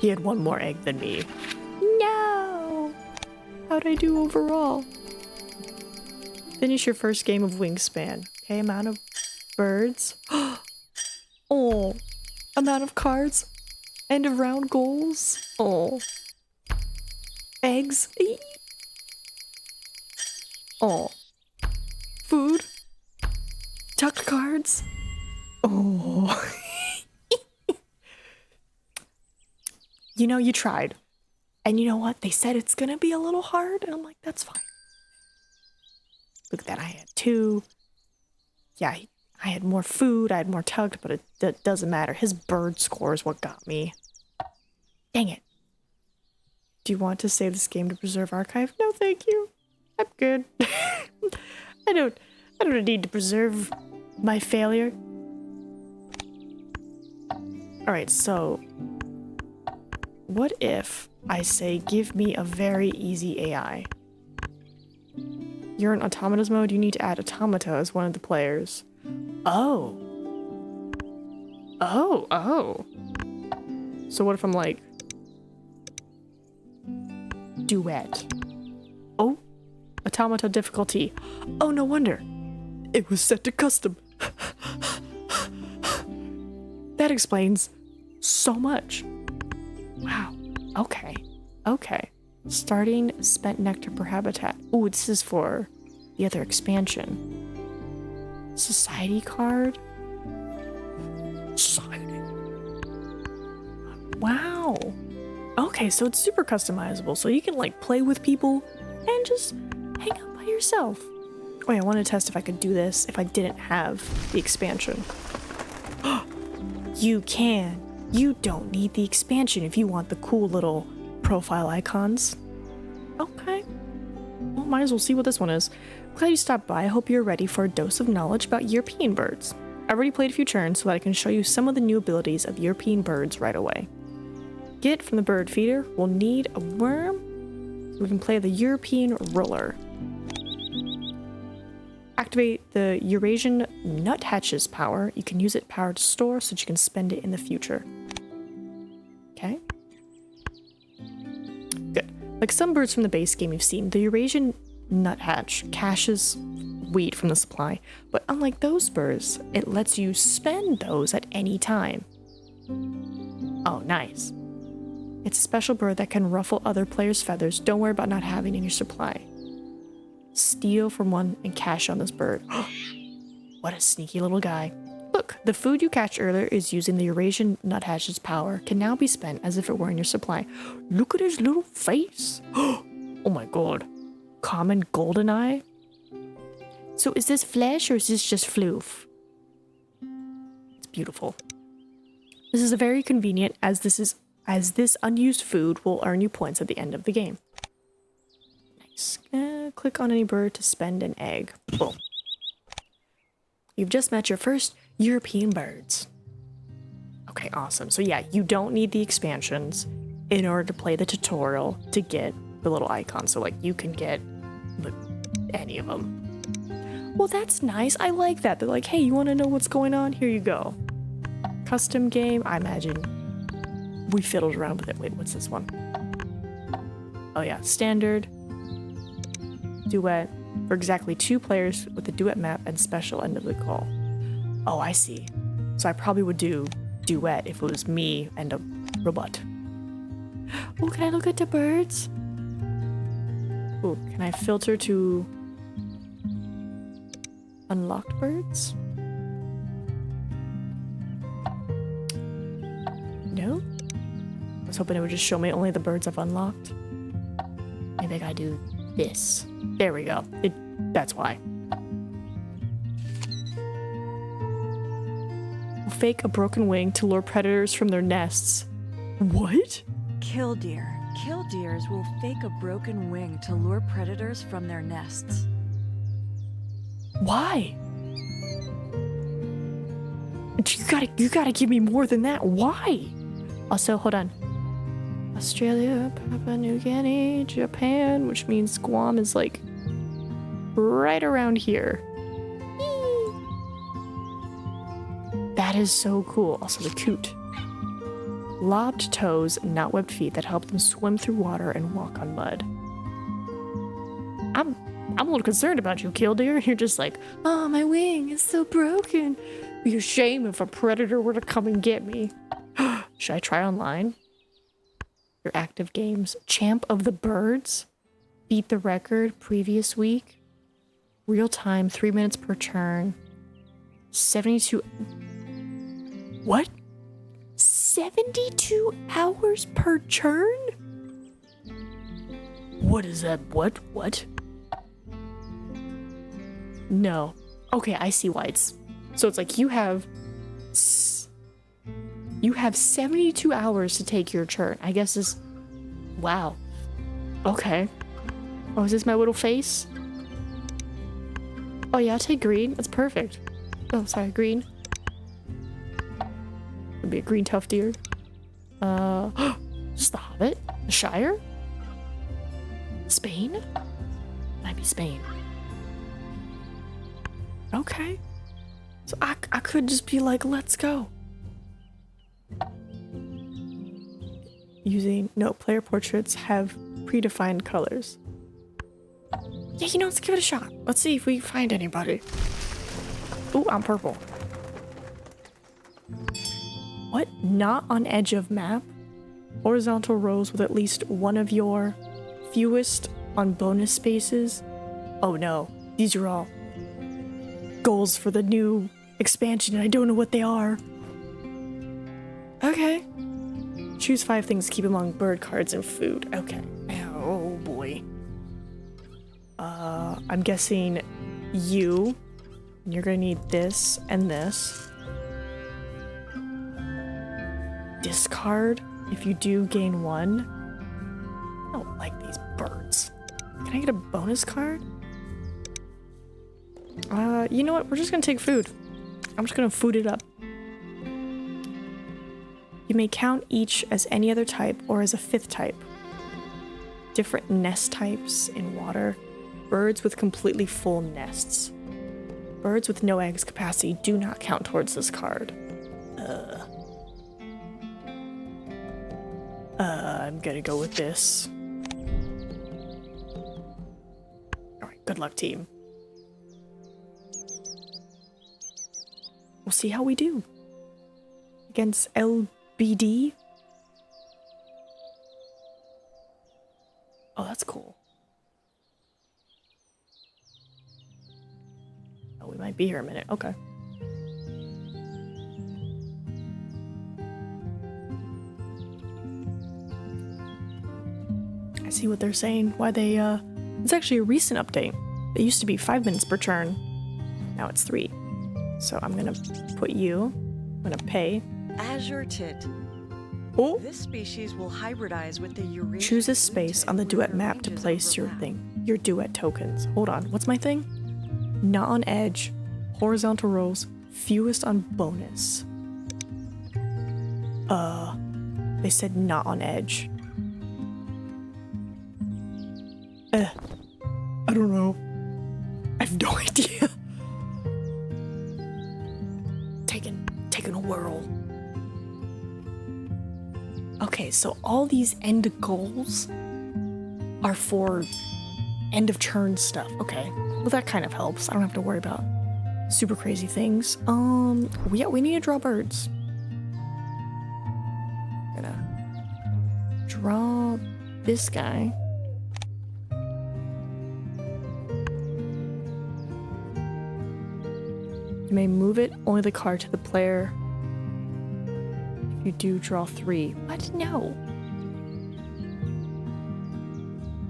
He had 1 more egg than me. No! How'd I do overall? Finish your first game of Wingspan. Okay, amount of birds. Oh, amount of cards. End of round goals. Oh. Eggs. Oh. Food. Tucked cards. Oh. You know, you tried. And you know what? They said it's gonna be a little hard. And I'm like, that's fine. Look at that. I had 2. Yeah, I had more food. I had more tugged, but it doesn't matter. His bird score is what got me. Dang it. Do you want to save this game to preserve archive? No, thank you. I'm good. I don't need to preserve my failure. Alright, so what if I say give me a very easy AI? You're in Automata's mode, you need to add Automata as one of the players. Oh. So what if I'm like Duet? Oh, Automata difficulty. Oh, no wonder. It was set to custom. That explains so much. Wow. Okay. Okay. Starting spent nectar per habitat. Ooh, this is for the other expansion. Society card. Society. Wow. Okay, so it's super customizable. So you can like play with people and just hang out by yourself. Oh yeah, I want to test if I could do this if I didn't have the expansion. You can. You don't need the expansion if you want the cool little profile icons. Okay. Well, might as well see what this one is. Glad you stopped by. I hope you're ready for a dose of knowledge about European birds. I've already played a few turns so that I can show you some of the new abilities of European birds right away. Get from the bird feeder, we'll need a worm so we can play the European roller. Activate the Eurasian nuthatch's power. You can use it power to store so that you can spend it in the future. Okay. Good. Like some birds from the base game you've seen, the Eurasian nuthatch caches wheat from the supply, but unlike those birds, it lets you spend those at any time. Oh, nice. It's a special bird that can ruffle other players' feathers. Don't worry about not having in your supply. Steal from one and cash on this bird. What a sneaky little guy. Look, the food you catch earlier is using the Eurasian nuthatch's power, can now be spent as if it were in your supply. Look at his little face. Oh my god. Common golden eye? So is this flesh or is this just floof? It's beautiful. This is very convenient as this unused food will earn you points at the end of the game. Nice. Click on any bird to spend an egg. Boom. You've just met your first European birds. Okay, awesome. So yeah, you don't need the expansions in order to play the tutorial to get the little icons. So like you can get any of them. Well, that's nice. I like that. They're like, hey, you want to know what's going on? Here you go. Custom game. I imagine we fiddled around with it. Wait, what's this one? Oh yeah, standard. Duet. For exactly 2 players with the duet map and special end of the call. Oh, I see. So I probably would do duet if it was me and a robot. Oh, can I look at the birds? Oh, can I filter to unlocked birds? No? I was hoping it would just show me only the birds I've unlocked. Maybe I gotta do this. There we go. That's why. Fake a broken wing to lure predators from their nests. What?
Killdeer. Killdeers will fake a broken wing to lure predators from their nests.
Why? You gotta give me more than that. Why? Also, hold on. Australia, Papua New Guinea, Japan, which means Guam is like right around here. That is so cool. Also the coot. Lobbed toes, not webbed feet that help them swim through water and walk on mud. I'm a little concerned about you, Killdeer. You're just like, oh, my wing is so broken. It'd be a shame if a predator were to come and get me. Should I try online? Your active games. Champ of the Birds. Beat the record previous week. Real time, 3 minutes per turn. 72... What? 72 hours per turn? What is that? What? No. Okay, I see why it's... So it's like you have 72 hours to take your turn. I guess this... Wow. Okay. Oh, is this my little face? Oh yeah, I'll take green. That's perfect. Oh, sorry, green. It'd be a green tough deer. Is this the Hobbit? The Shire? Spain? Might be Spain. Okay. So I could just be like, let's go. No, player portraits have predefined colors. Yeah, let's give it a shot. Let's see if we find anybody. Ooh, I'm purple. What? Not on edge of map? Horizontal rows with at least one of your fewest on bonus spaces. Oh no, these are all goals for the new expansion and I don't know what they are. Okay. Choose 5 things to keep among bird cards and food. Okay. Oh boy. I'm guessing you. You're gonna need this and this. Discard. If you do gain 1. I don't like these birds. Can I get a bonus card? You know what? We're just gonna take food. I'm just gonna food it up. You may count each as any other type or as a 5th type. Different nest types in water. Birds with completely full nests. Birds with no eggs capacity do not count towards this card. I'm gonna go with this. Alright, good luck, team. We'll see how we do. Against LBD. Oh, that's cool. Oh, we might be here a minute. Okay. I see what they're saying. Why they, it's actually a recent update. It used to be 5 minutes per turn. Now it's 3. So I'm gonna put you. I'm gonna pay.
Azure tit.
Oh!
This species will hybridize with the Eurasian.
Choose a space on the Duet map to place your thing. Your Duet tokens. Hold on. What's my thing? Not on edge. Horizontal rows. Fewest on bonus. They said not on edge. I don't know. I have no idea. Taking a whirl. Okay, so all these end goals are for end of turn stuff. Okay, well that kind of helps. I don't have to worry about super crazy things. Yeah, we need to draw birds. Gonna draw this guy. You may move it, only the card to the player. If you do, draw 3. What? No.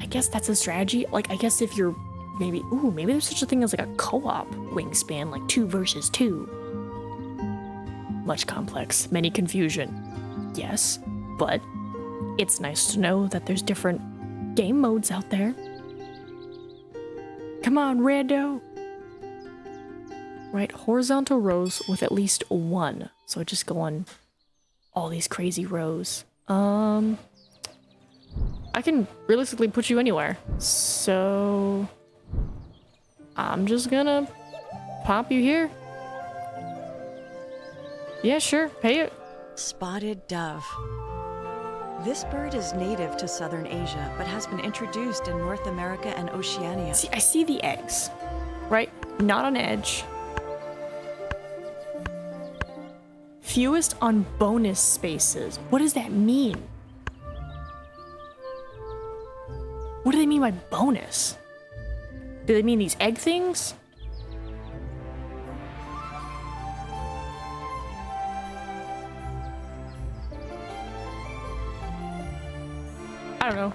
I guess that's a strategy. Like, I guess if you're maybe there's such a thing as like a co-op Wingspan, like 2 versus 2. Much complex, many confusion. Yes, but it's nice to know that there's different game modes out there. Come on, rando. Right, horizontal rows with at least 1. So just go on all these crazy rows. I can realistically put you anywhere. So I'm just gonna pop you here. Yeah, sure, pay it.
Spotted dove. This bird is native to southern Asia, but has been introduced in North America and Oceania.
See, I see the eggs, right? Not on edge. Fewest on bonus spaces. What does that mean? What do they mean by bonus? Do they mean these egg things? I don't know.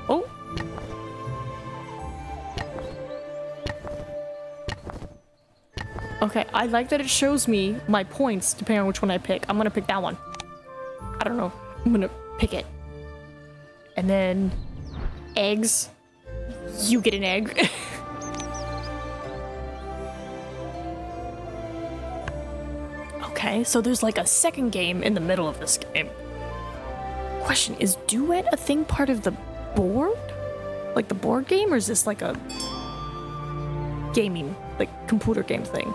Oh. Okay, I like that it shows me my points depending on which one I pick. I'm gonna pick that one. I don't know. I'm gonna pick it. And then eggs. You get an egg. Okay, so there's like a second game in the middle of this game. Question, is Duet a thing part of the board? Like the board game, or is this like a gaming, like computer game thing?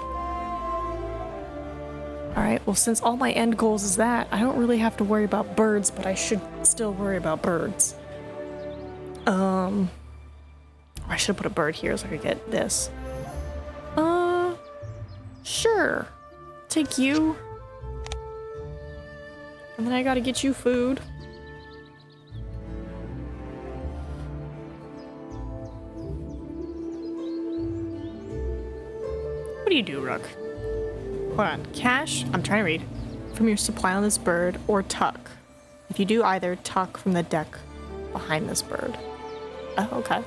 Alright, well since all my end goals is that, I don't really have to worry about birds, but I should still worry about birds. I should have put a bird here so I could get this. Sure. take you. And then I gotta get you food. What do you do, Rook? Hold on. Cash? I'm trying to read. From your supply on this bird, or tuck. If you do either, tuck from the deck behind this bird. Oh, okay.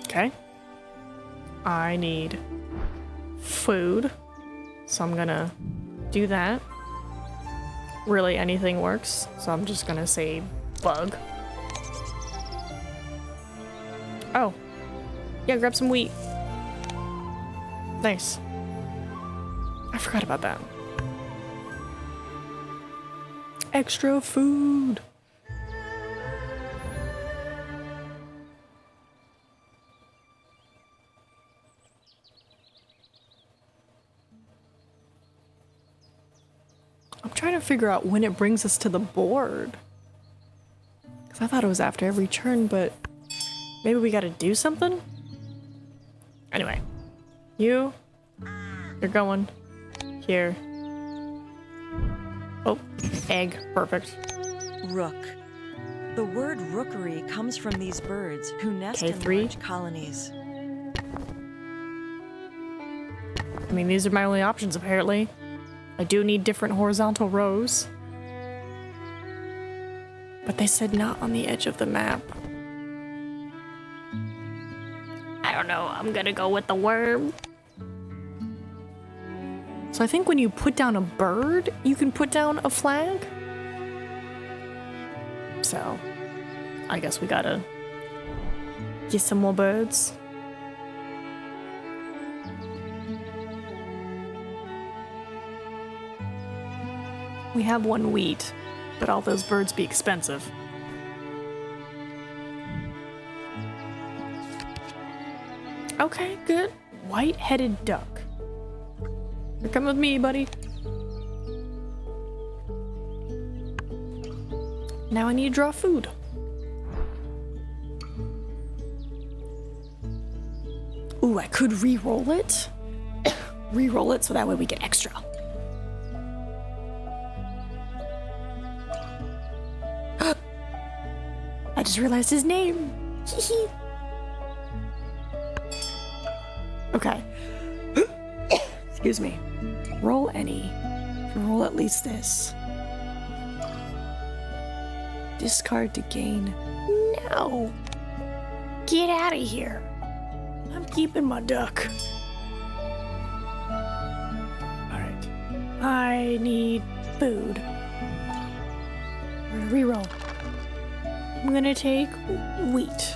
Okay. I need food, so I'm gonna do that. Really, anything works, so I'm just gonna say bug. Oh. Yeah, grab some wheat. Nice. I forgot about that. Extra food. I'm trying to figure out when it brings us to the board. Because I thought it was after every turn, but maybe we gotta do something? Anyway. You're going here. Oh, egg. Perfect.
Rook. The word rookery comes from these birds who nest in
K3.
large colonies.
I mean, these are my only options, apparently. I do need different horizontal rows. But they said not on the edge of the map. I don't know, I'm gonna go with the worm. So I think when you put down a bird, you can put down a flag. So, I guess we gotta get some more birds. We have one wheat, but all those birds be expensive. Okay, good. White-headed duck. You're coming with me, buddy. Now I need to draw food. Ooh, I could re-roll it. Re-roll it so that way we get extra. I just realized his name. Okay. Excuse me. Roll any. Roll at least this. Discard to gain. No. Get out of here. I'm keeping my duck. Alright. I need food. We're gonna reroll. I'm gonna take wheat.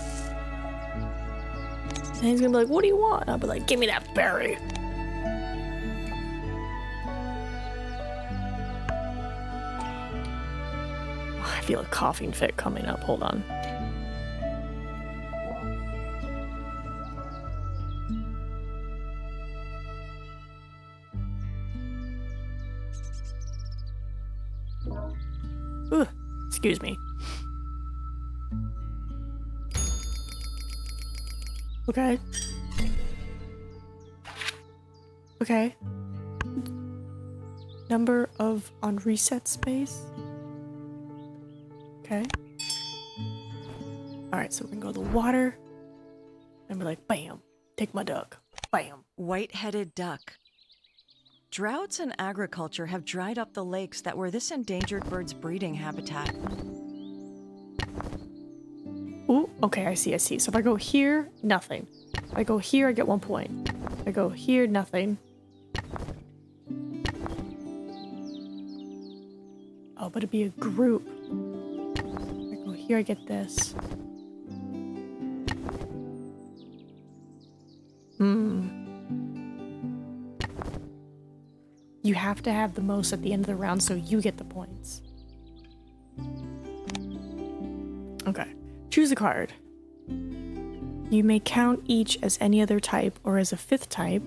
And he's gonna be like, what do you want? I'll be like, give me that berry. Oh, I feel a coughing fit coming up. Hold on. Ugh, excuse me. Okay. Okay. Number of on reset space. Okay. Alright, so we can go to the water. And be like, bam. Take my duck. Bam.
White-headed duck. Droughts in agriculture have dried up the lakes that were this endangered bird's breeding habitat.
Ooh, okay, I see. So if I go here, nothing. If I go here, I get 1 point. If I go here, nothing. Oh, but it'd be a group. If I go here, I get this. You have to have the most at the end of the round so you get the points. Okay. Choose a card. You may count each as any other type or as a fifth type.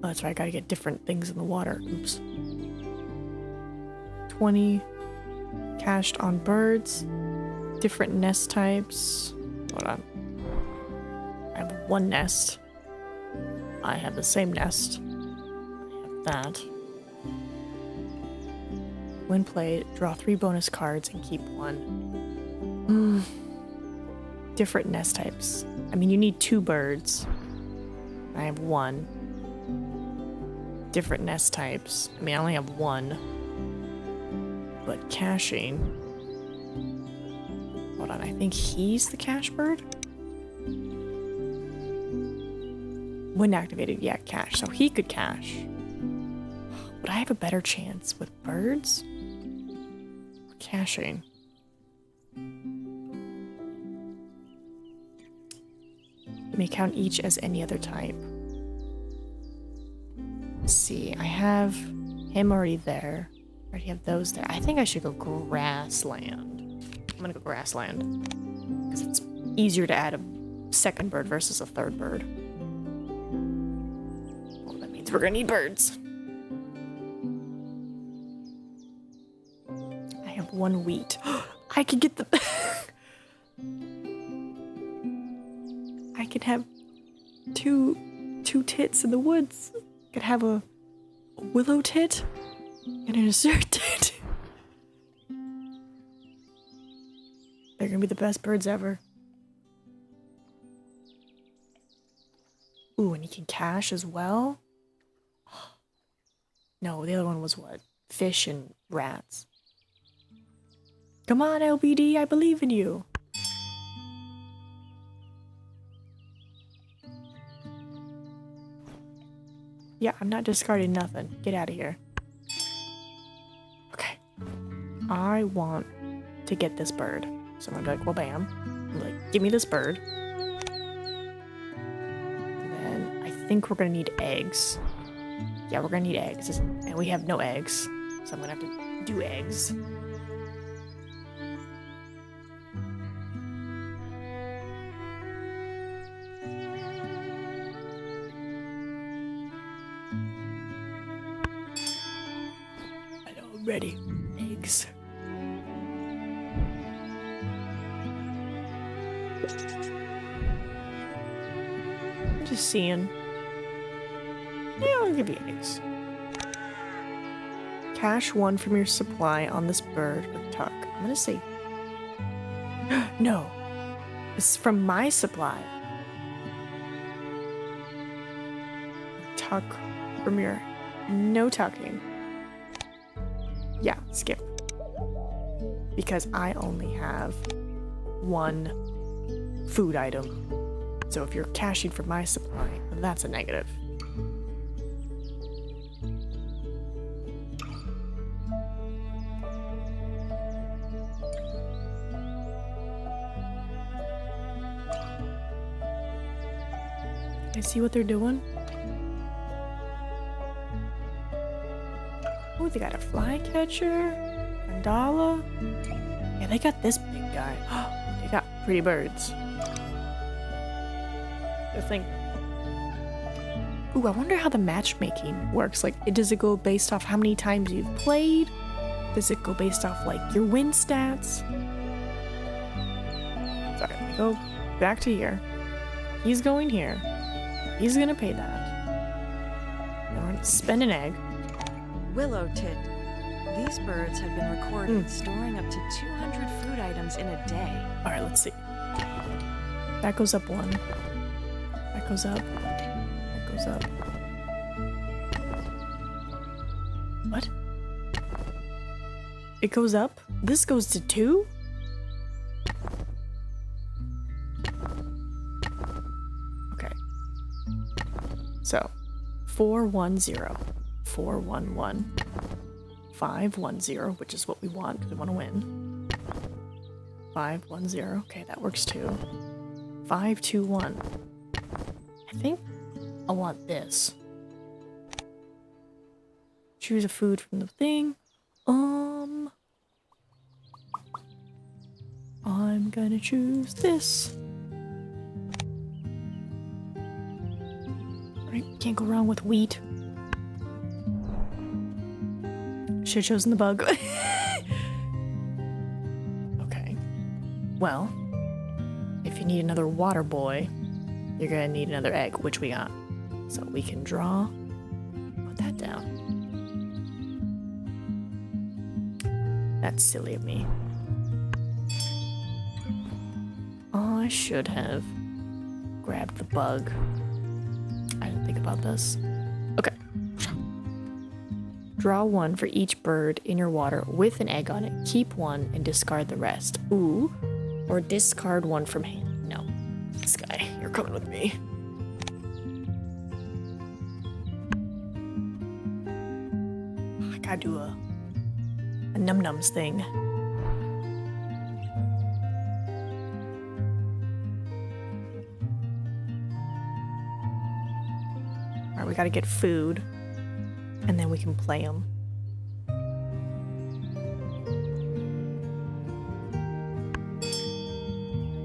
Oh, that's right, I gotta get different things in the water. Oops. 20 cashed on birds. Different nest types. Hold on. I have one nest. I have the same nest. I have that. When played, draw 3 bonus cards and keep 1. Different nest types. I mean, you need 2 birds. I have 1. Different nest types. I mean, I only have 1. But caching. Hold on, I think he's the cache bird? When activated, yeah, cache. So he could cache. But I have a better chance with birds? Or caching? You may count each as any other type. Let's see, I have him already there. I already have those there. I think I should go grassland. I'm gonna go grassland. Because it's easier to add a second bird versus a third bird. Well, that means we're gonna need birds. I have 1 wheat. I could get the... I could have two tits in the woods. I could have a willow tit and an assert tit. They're gonna be the best birds ever. Ooh, and he can cache as well? No, the other one was what? Fish and rats. Come on, LBD, I believe in you. Yeah, I'm not discarding nothing. Get out of here. Okay. I want to get this bird. So I'm gonna be like, well, bam. I'm like, give me this bird. And then I think we're gonna need eggs. Yeah, we're gonna need eggs. And we have no eggs. So I'm gonna have to do eggs. Ready. Eggs. Just seeing. Yeah, I'll give you eggs. Cache 1 from your supply on this bird with tuck. I'm gonna say... No. It's from my supply. Tuck from your... No tucking. Yeah, skip. Because I only have 1 food item. So if you're caching from my supply, then that's a negative. I see what they're doing. Oh, they got a flycatcher, mandala. Yeah, they got this big guy. They got pretty birds. I think. Ooh, I wonder how the matchmaking works. Like, does it go based off how many times you've played? Does it go based off like your win stats? Sorry, let me go back to here. He's going here. He's gonna pay that. Now we're gonna spend an egg.
Willow tit. These birds have been recorded storing up to 200 food items in a day.
All right, let's see. That goes up 1. That goes up. That goes up. What? It goes up? This goes to 2? Okay. So, 410. 411. 510, which is what we want because we want to win. 510. Okay, that works too. 521. I think I want this. Choose a food from the thing. I'm gonna choose this. Right, can't go wrong with wheat. Should've chosen the bug. Okay. Well, if you need another water boy, you're gonna need another egg, which we got. So we can draw, put that down. That's silly of me. Oh, I should have grabbed the bug. I didn't think about this. Okay. Draw one for each bird in your water with an egg on it. Keep one and discard the rest. Ooh. Or discard one from hand. No. This guy, you're coming with me. I gotta do a num-nums thing. Alright, we gotta get food. And then we can play them.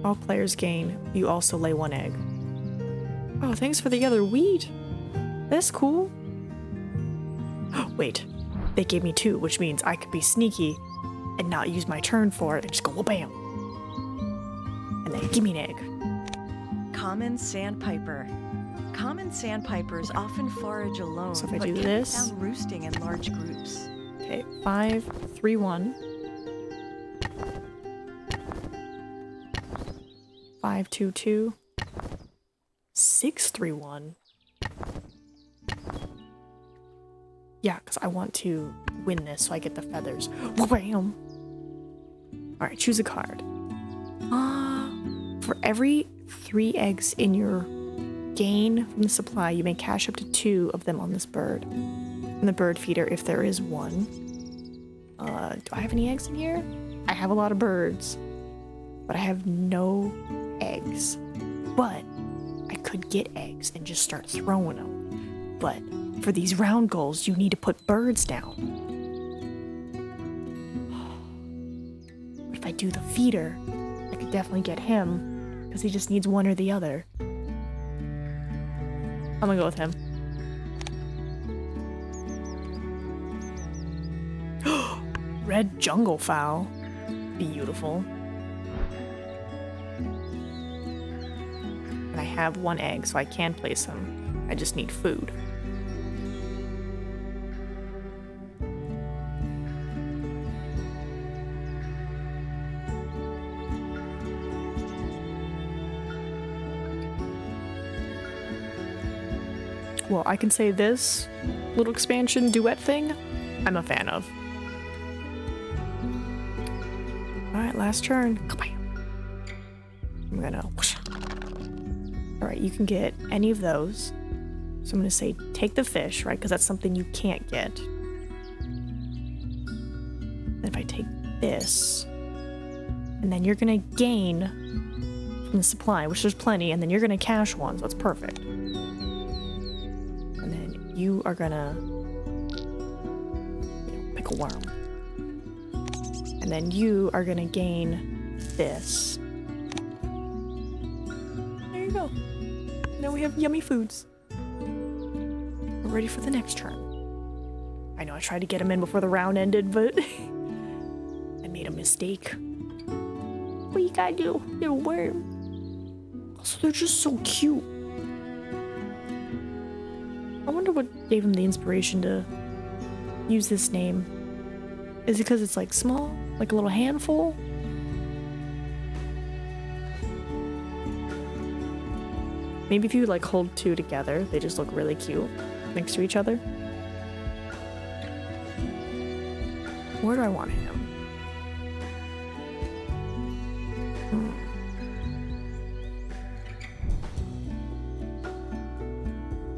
All players gain. You also lay one egg. Oh, thanks for the other wheat. That's cool. Wait, they gave me 2, which means I could be sneaky and not use my turn for it and just go wha-bam. And then give me an egg.
Common sandpiper. Common sandpipers often forage alone,
So if I
but
do
can
this-
be found roosting in large groups.
Okay, 5, 3, 1. 5, 2, 2. 6, 3, 1. Yeah, because I want to win this so I get the feathers. Bam! Alright, choose a card. For every 3 eggs in your gain from the supply, you may cash up to 2 of them on this bird. From the bird feeder, if there is one. Do I have any eggs in here? I have a lot of birds, but I have no eggs. But I could get eggs and just start throwing them. But for these round goals, you need to put birds down. But if I do the feeder, I could definitely get him, because he just needs one or the other. I'm gonna go with him. Red jungle fowl. Beautiful. And I have 1 egg, so I can place him. I just need food. Well, I can say this little expansion duet thing, I'm a fan of. Alright, last turn. I'm gonna whoosh. Alright, you can get any of those. So I'm gonna say take the fish, right? Because that's something you can't get. Then if I take this, and then you're gonna gain from the supply, which there's plenty, and then you're gonna cash one, so that's perfect. And then you are gonna pick a worm. And then you are gonna gain this. There you go. Now we have yummy foods. We're ready for the next turn. I know I tried to get him in before the round ended, but I made a mistake. What you gotta do? They're a worm. Also, they're just so cute. I wonder what gave him the inspiration to use this name. Is it because it's like small? Like a little handful? Maybe if you like hold 2 together, they just look really cute next to each other. Where do I want him?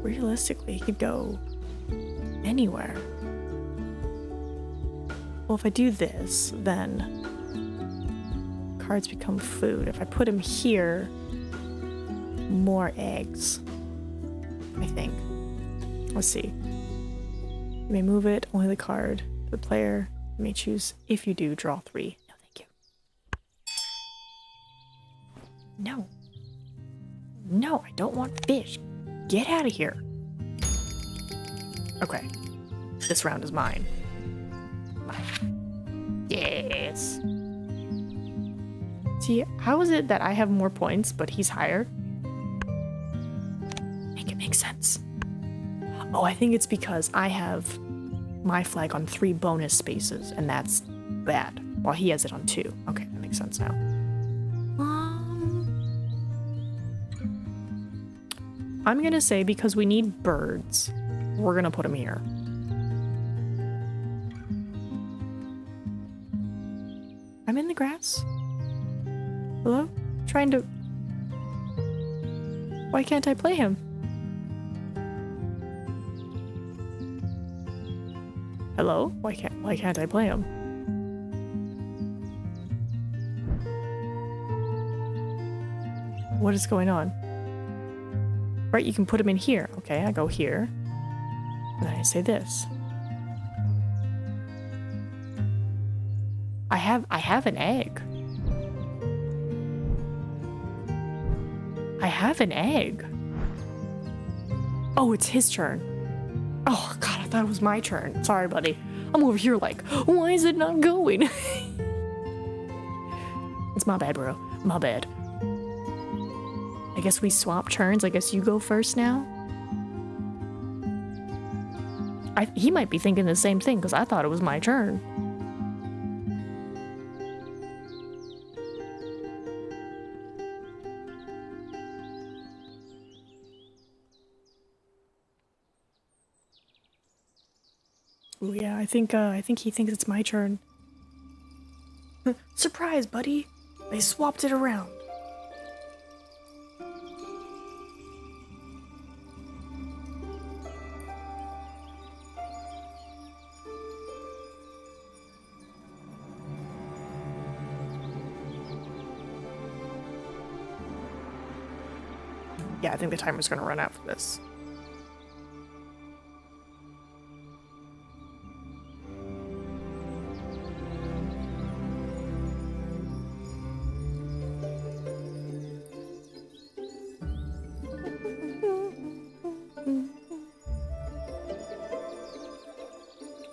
Realistically, he could go anywhere. Well, if I do this, then cards become food. If I put him here, more eggs, I think. Let's see. You may move it, only the card. The player may choose. If you do, draw 3. No, thank you. No. No, I don't want fish. Get out of here. Okay. This round is mine. Mine. Yes. See, how is it that I have more points, but he's higher? Make it make sense. Oh, I think it's because I have my flag on 3 bonus spaces, and that's bad, while he has it on 2. Okay, that makes sense now. I'm gonna say because we need birds, we're gonna put them here. I'm in the grass. Hello? Trying to... Why can't I play him? Hello? Why can't I play him? What is going on? Right, you can put him in here. Okay, I go here. And then I say this. I have an egg. I have an egg. Oh, it's his turn. Oh, God, I thought it was my turn. Sorry, buddy. I'm over here like, why is it not going? It's my bad, bro. My bad. I guess we swap turns. I guess you go first now. He might be thinking the same thing because I thought it was my turn. Oh yeah, I think he thinks it's my turn. Surprise, buddy! They swapped it around. Yeah, I think the timer's gonna run out for this.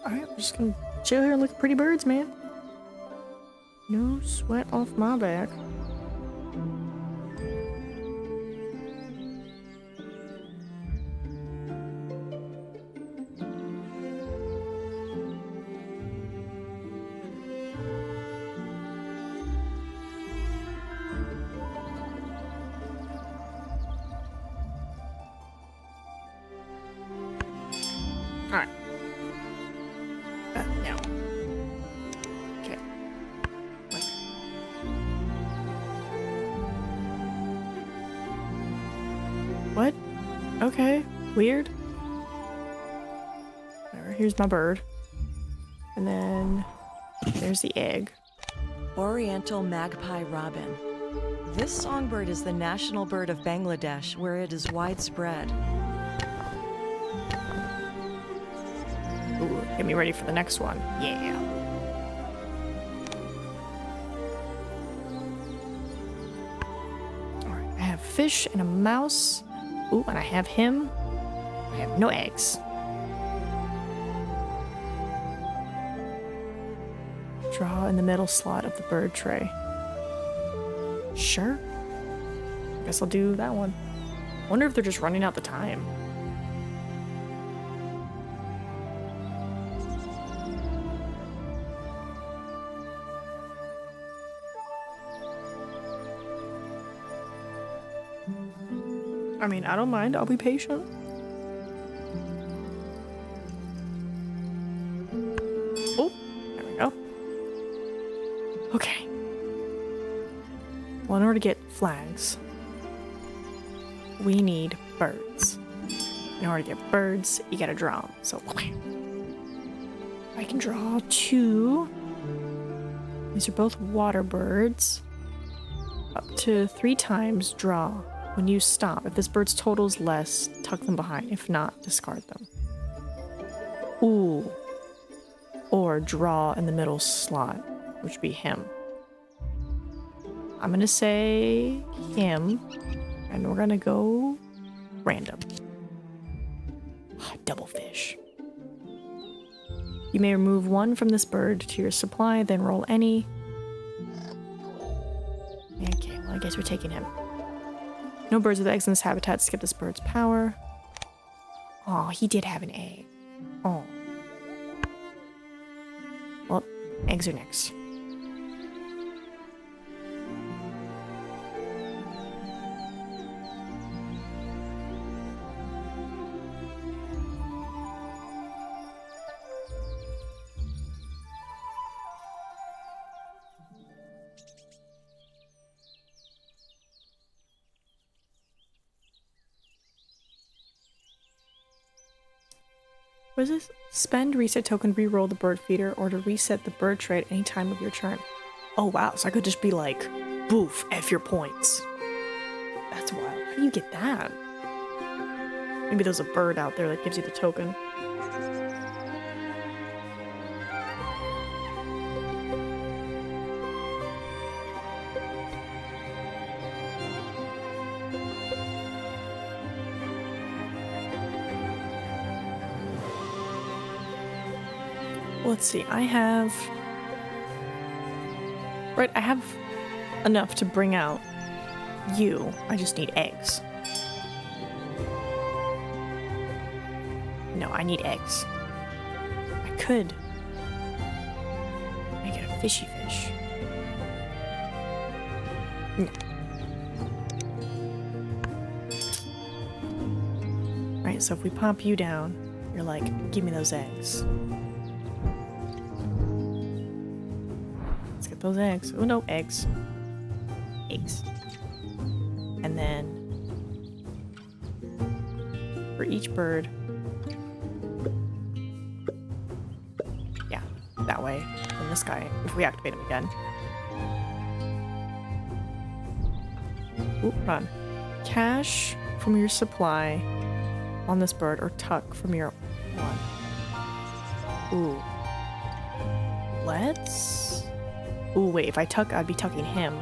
Alright, we're just gonna chill here and look at pretty birds, man. No sweat off my back. Alright. No. Okay. What? Okay. Weird. Whatever. Here's my bird. And then there's the egg.
Oriental magpie robin. This songbird is the national bird of Bangladesh, where it is widespread.
Ooh, get me ready for the next one. Yeah. Alright, I have fish and a mouse. Ooh, and I have him. I have no eggs. Draw in the middle slot of the bird tray. Sure. I guess I'll do that one. Wonder if they're just running out the time. I mean, I don't mind. I'll be patient. Oh, there we go. Okay. Well, in order to get flags, we need birds. In order to get birds, you gotta draw them. So, I can draw 2. These are both water birds. Up to 3 times draw. When you stop, if this bird's total is less, tuck them behind. If not, discard them. Ooh. Or draw in the middle slot, which would be him. I'm gonna say him, and we're gonna go random. Double fish. You may remove 1 from this bird to your supply, then roll any. Okay, so we're taking him. No birds with eggs in this habitat. Skip this bird's power. Oh, he did have an egg. Oh. Well, eggs are next. What is this? Spend reset token to re-roll the bird feeder or to reset the bird tray at any time of your turn. Oh wow, so I could just be like, boof, F your points. That's wild. How do you get that? Maybe there's a bird out there that gives you the token. Let's see, I have enough to bring out you. I just need eggs. No, I need eggs. I could make it a fishy fish. No. Right, so if we pop you down, you're like, give me those eggs. Those eggs. Oh no, eggs. Eggs. And then for each bird. Yeah, that way. And this guy, if we activate him again. Oop, run. Cash from your supply on this bird or tuck from your one. Ooh. Let's. Ooh, wait, if I tuck, I'd be tucking him.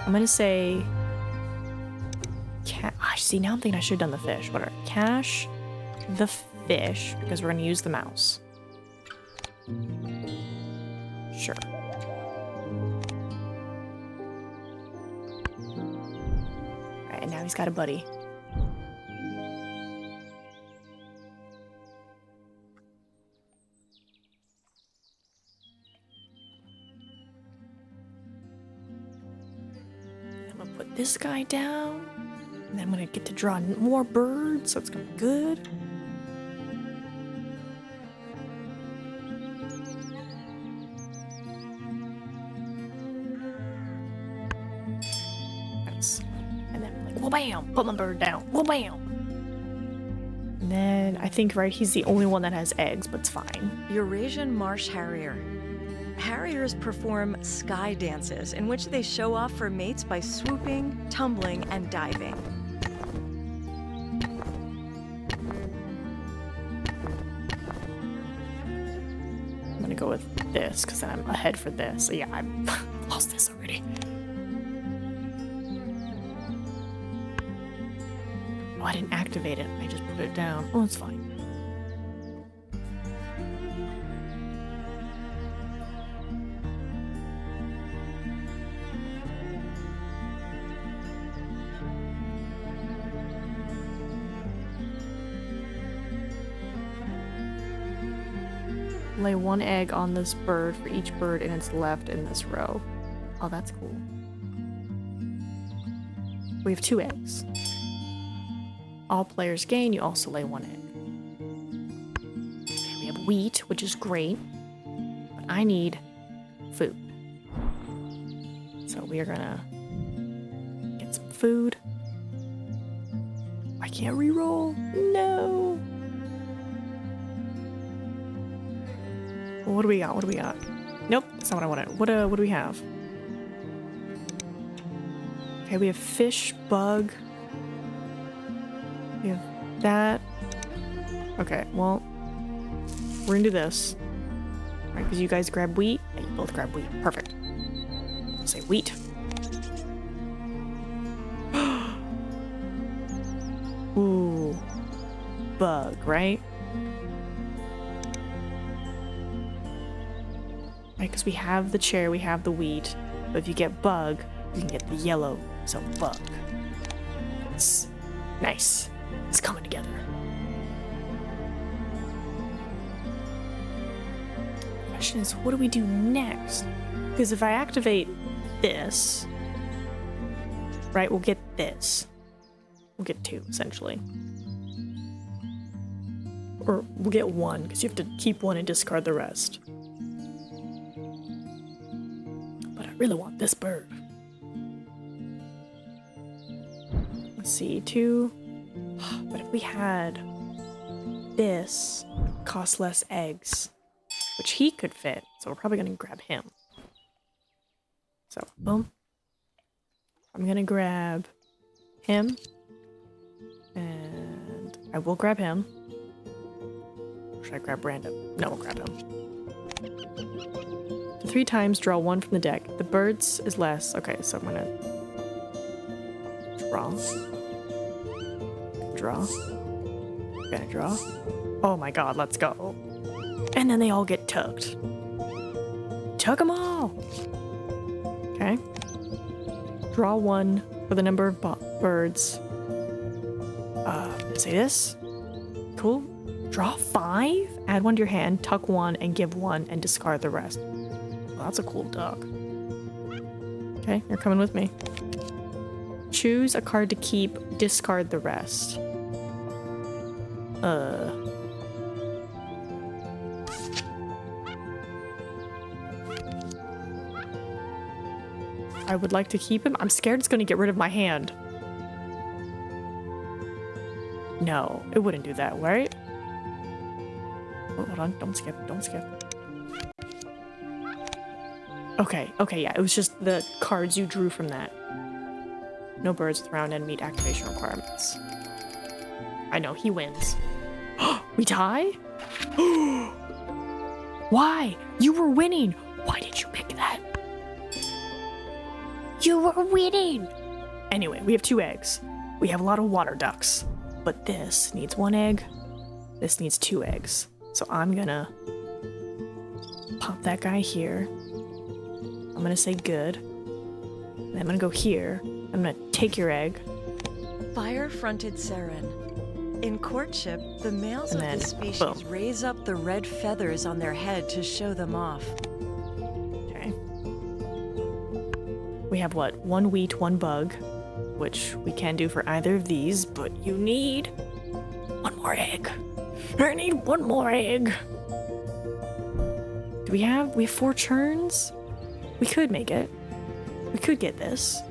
I'm gonna say... See, now I'm thinking I should have done the fish. Whatever. Cash the fish, because we're gonna use the mouse. Sure. Alright, and now he's got a buddy. This guy down, and then I'm gonna get to draw more birds, so it's gonna be good. Nice. And then like, whoa, bam, put my bird down, whoa, bam. And then I think, right, he's the only one that has eggs, but it's fine.
Eurasian Marsh Harrier. Harriers perform sky dances in which they show off for mates by swooping, tumbling, and diving.
I'm gonna go with this because then I'm ahead for this. So yeah, I've lost this already. Oh, I didn't activate it. I just put it down. Oh, it's fine. Lay one egg on this bird for each bird in its left in this row. Oh, that's cool. We have 2 eggs. All players gain, you also lay 1 egg. Okay, we have wheat, which is great, but I need food. So we are gonna get some food. I can't re-roll. No. What do we got? What do we got? Nope, that's not what I wanted. What do we have? Okay, we have fish, bug. We have that. Okay, well, we're gonna do this. Right, because you guys grab wheat, and you both grab wheat. Perfect. I'll say wheat. Ooh. Bug, right? Right, because we have the chair, we have the wheat. But if you get bug, you can get the yellow, so bug. It's nice. It's coming together. The question is, what do we do next? Because if I activate this, right, we'll get this. We'll get 2, essentially. Or we'll get 1, because you have to keep 1 and discard the rest. But I really want this bird. Let's see, 2. But if we had this, cost less eggs, which he could fit, so we're probably gonna grab him. So, boom. I'm gonna grab him, and I will grab him. Or should I grab random? No, we'll grab him. 3 times, draw 1 from the deck. The birds is less. Okay, so I'm gonna draw. Draw. Gonna draw. Oh my god, let's go. And then they all get tugged. Tug them all! Okay. Draw 1 for the number of birds. Say this. Cool. Draw 5, add 1 to your hand, tuck 1, and give 1, and discard the rest. Well, that's a cool duck. Okay, you're coming with me. Choose a card to keep, discard the rest. I would like to keep him. I'm scared it's gonna get rid of my hand. No, it wouldn't do that, right? Oh, hold on, don't skip, don't skip. Okay, yeah, it was just the cards you drew from that. No birds with round end meet activation requirements. I know, he wins. We tie? Why? You were winning! Why did you pick that? You were winning! Anyway, we have 2 eggs. We have a lot of water ducks. But this needs 1 egg. This needs 2 eggs. So I'm gonna pop that guy here. I'm gonna say good. And I'm gonna go here. I'm gonna take your egg.
Fire-fronted Seren. In courtship, the males of this species
boom.
raise up the red feathers on their head to show them off.
Okay. We have what? 1 wheat, 1 bug, which we can do for either of these, but you need 1 more egg. I need 1 more egg. Do we have 4 churns? We could make it. We could get this.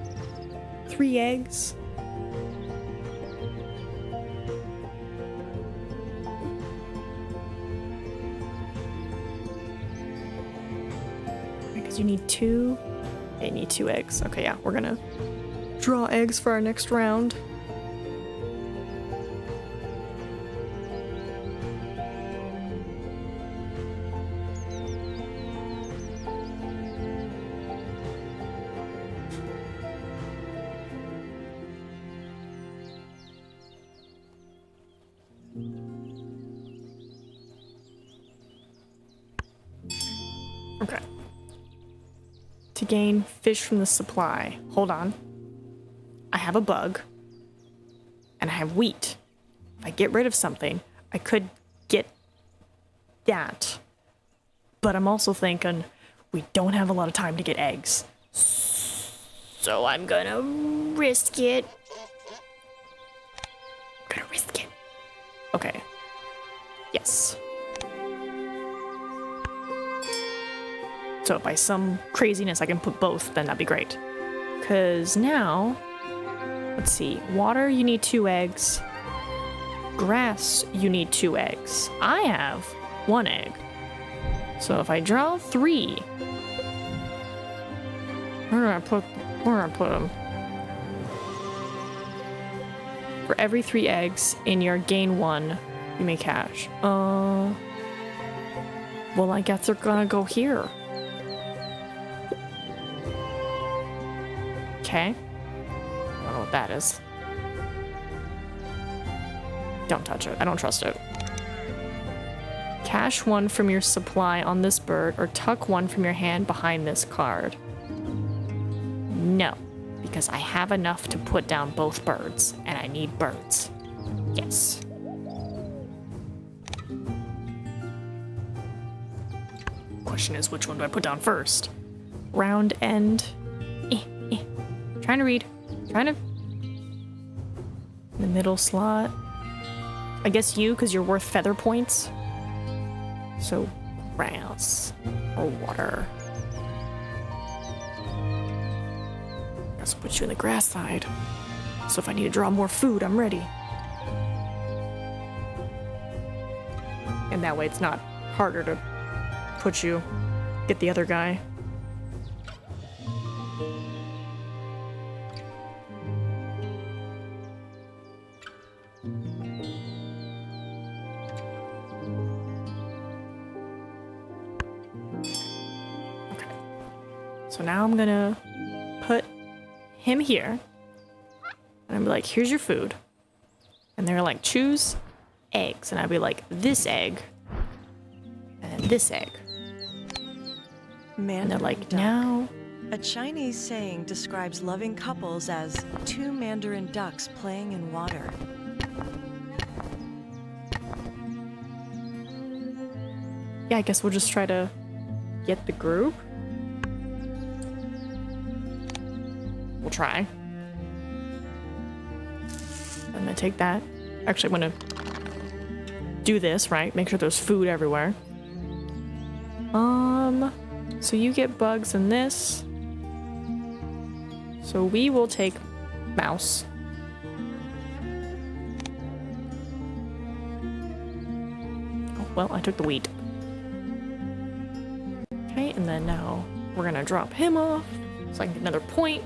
3 eggs. Because you need 2. Yeah, you need 2 eggs. Okay, yeah, we're gonna draw eggs for our next round. Okay. To gain fish from the supply. Hold on. I have a bug. And I have wheat. If I get rid of something, I could get that. But I'm also thinking we don't have a lot of time to get eggs. So I'm gonna risk it. Okay. Yes. So if by some craziness I can put both, then that'd be great. Because now, let's see. Water, you need 2 eggs. Grass, you need 2 eggs. I have 1 egg. So if I draw 3, where do I put them? For every 3 eggs in your gain 1, you may cash. Well, I guess they're gonna go here. Okay. I don't know what that is. Don't touch it. I don't trust it. Cash 1 from your supply on this bird, or tuck 1 from your hand behind this card. No. because I have enough to put down both birds, and I need birds. Yes. Question is, which one do I put down first? Round end. Trying to read. Trying to... The middle slot. I guess you, because you're worth feather points. So, grass or water. I guess I'll put you in the grass side. So if I need to draw more food, I'm ready. And that way it's not harder to put you, get the other guy. So now I'm gonna put him here. And I'll be like, here's your food. And they're like, choose eggs. And I'll be like, this egg. And this egg. And they're like, now.
A Chinese saying describes loving couples as two Mandarin ducks playing in water.
Yeah, I guess we'll just try to get the group. We'll try. I'm gonna take that. Actually, I'm gonna do this, right? Make sure there's food everywhere. So you get bugs in this. So we will take mouse. Oh, well, I took the wheat. Okay, and then now we're gonna drop him off so I can get another point.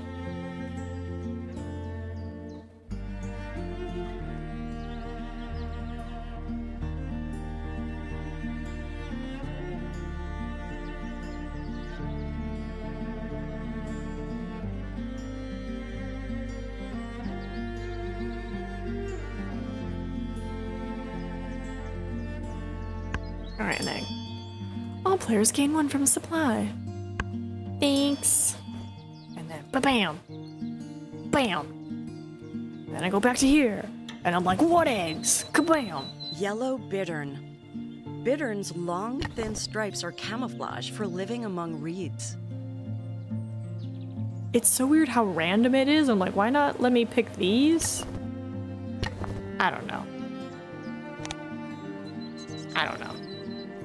Alright, an egg. All players gain one from a supply. Thanks. And then ba-bam. Bam. And then I go back to here. And I'm like, what eggs? Kabam.
Yellow bittern. Bittern's long, thin stripes are camouflage for living among reeds.
It's so weird how random it is. I'm like, why not let me pick these? I don't know. I don't know.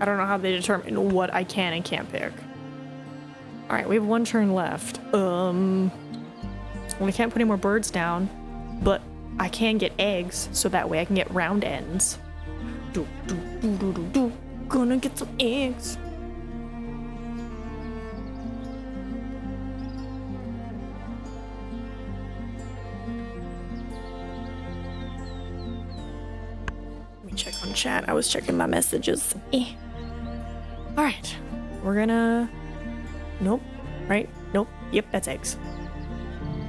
I don't know how they determine what I can and can't pick. Alright, we have one turn left. We can't put any more birds down, but I can get eggs, so that way I can get round ends. Gonna get some eggs. Let me check on chat. I was checking my messages. Alright, we're gonna... Nope. Right? Nope. Yep, that's eggs.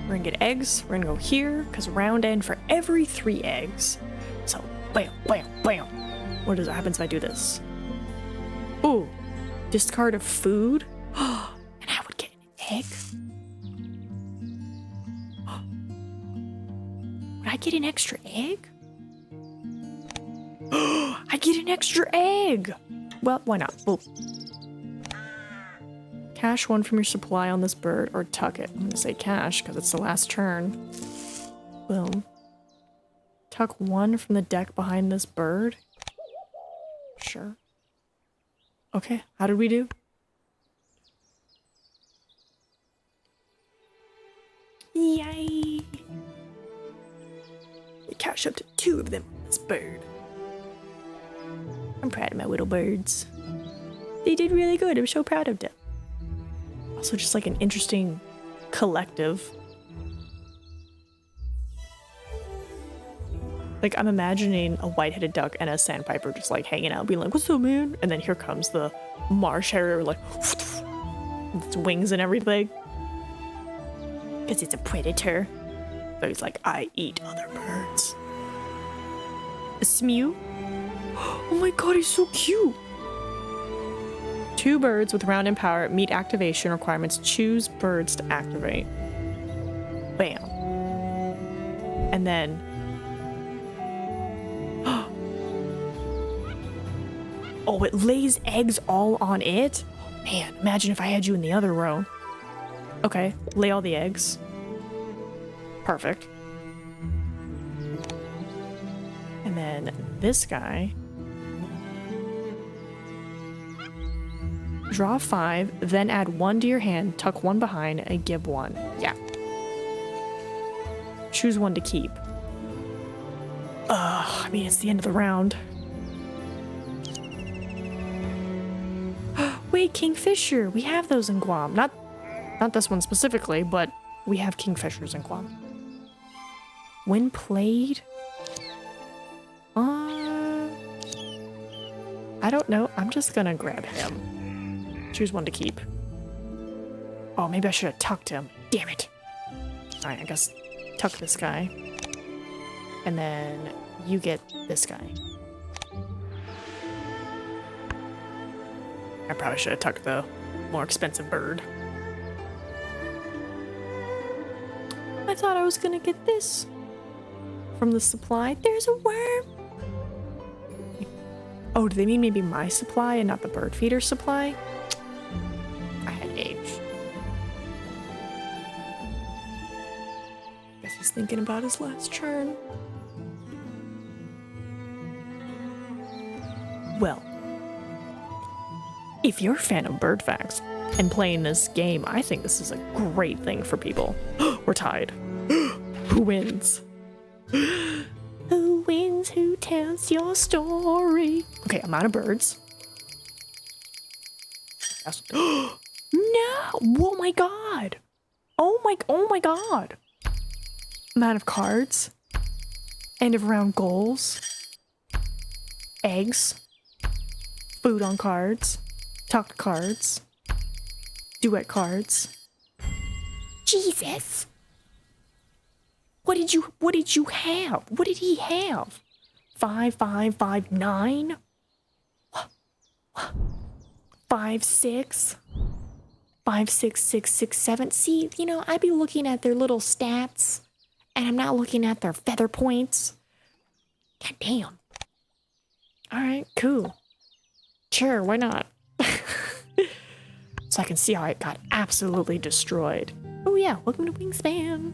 We're gonna get eggs. We're gonna go here, because round end for every 3 eggs. So, bam, bam, bam. What happens if I do this? Ooh. Discard of food? And I would get an egg? Would I get an extra egg? I get an extra egg! Well, why not? Well, cash 1 from your supply on this bird, or tuck it. I'm gonna say cash, because it's the last turn. Boom. Tuck 1 from the deck behind this bird. Sure. Okay, how did we do? Yay! We cash up to 2 of them on this bird. I'm proud of my little birds. They did really good. I'm so proud of them. Also just like an interesting collective. Like I'm imagining a white-headed duck and a sandpiper just like hanging out being like, what's up, man? And then here comes the marsh harrier like with its wings and everything. Because it's a predator. So he's like, I eat other birds. A Smew? Oh my god, he's so cute! 2 birds with round and power meet activation requirements. Choose birds to activate. Bam. And then... Oh, it lays eggs all on it? Man, imagine if I had you in the other row. Okay, lay all the eggs. Perfect. And then this guy. Draw 5, then add 1 to your hand, tuck 1 behind, and give 1. Yeah. Choose 1 to keep. I mean, it's the end of the round. Wait, Kingfisher! We have those in Guam. Not this one specifically, but we have Kingfishers in Guam. When played? I don't know. I'm just gonna grab him. Choose 1 to keep. Oh, maybe I should have tucked him. Damn it. Alright, I guess tuck this guy. And then you get this guy. I probably should have tucked the more expensive bird. I thought I was gonna get this from the supply. There's a worm. Oh, do they mean maybe my supply and not the bird feeder supply? I had aged. Guess he's thinking about his last turn. Well, if you're a fan of bird facts and playing this game, I think this is a great thing for people. We're tied. Who wins? Who wins? Who tells your story? Okay, I'm out of birds. No! Oh my god! Oh my god! I'm out of cards. End of round goals. Eggs. Food on cards. Tucked cards. Duet cards. Jesus! What did you have? What did he have? 5, 5, 5, 9? 5, 6? 5, 6, 6, 6, 7. See, you know, I'd be looking at their little stats, and I'm not looking at their feather points. God damn. Alright, cool. Sure, why not? So I can see how it got absolutely destroyed. Oh yeah, welcome to Wingspan.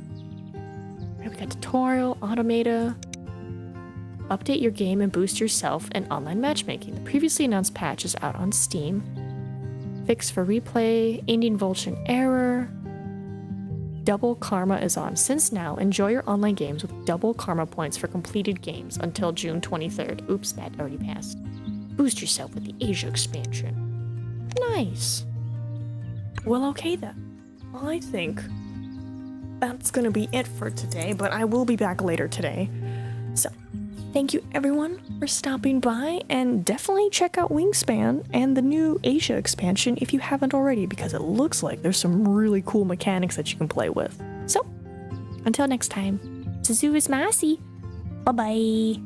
Right, we got tutorial, Automata. Update your game and boost yourself and online matchmaking. The previously announced patch is out on Steam. Fix for replay, Indian Vulcan error. Double Karma is on. Since now, enjoy your online games with double Karma points for completed games until June 23rd. Oops, that already passed. Boost yourself with the Asia expansion. Nice. Well, okay then. Well, I think that's gonna be it for today, but I will be back later today. So, thank you everyone for stopping by, and definitely check out Wingspan and the new Asia expansion if you haven't already, because it looks like there's some really cool mechanics that you can play with. So, until next time, Suzu is Masi. Bye-bye.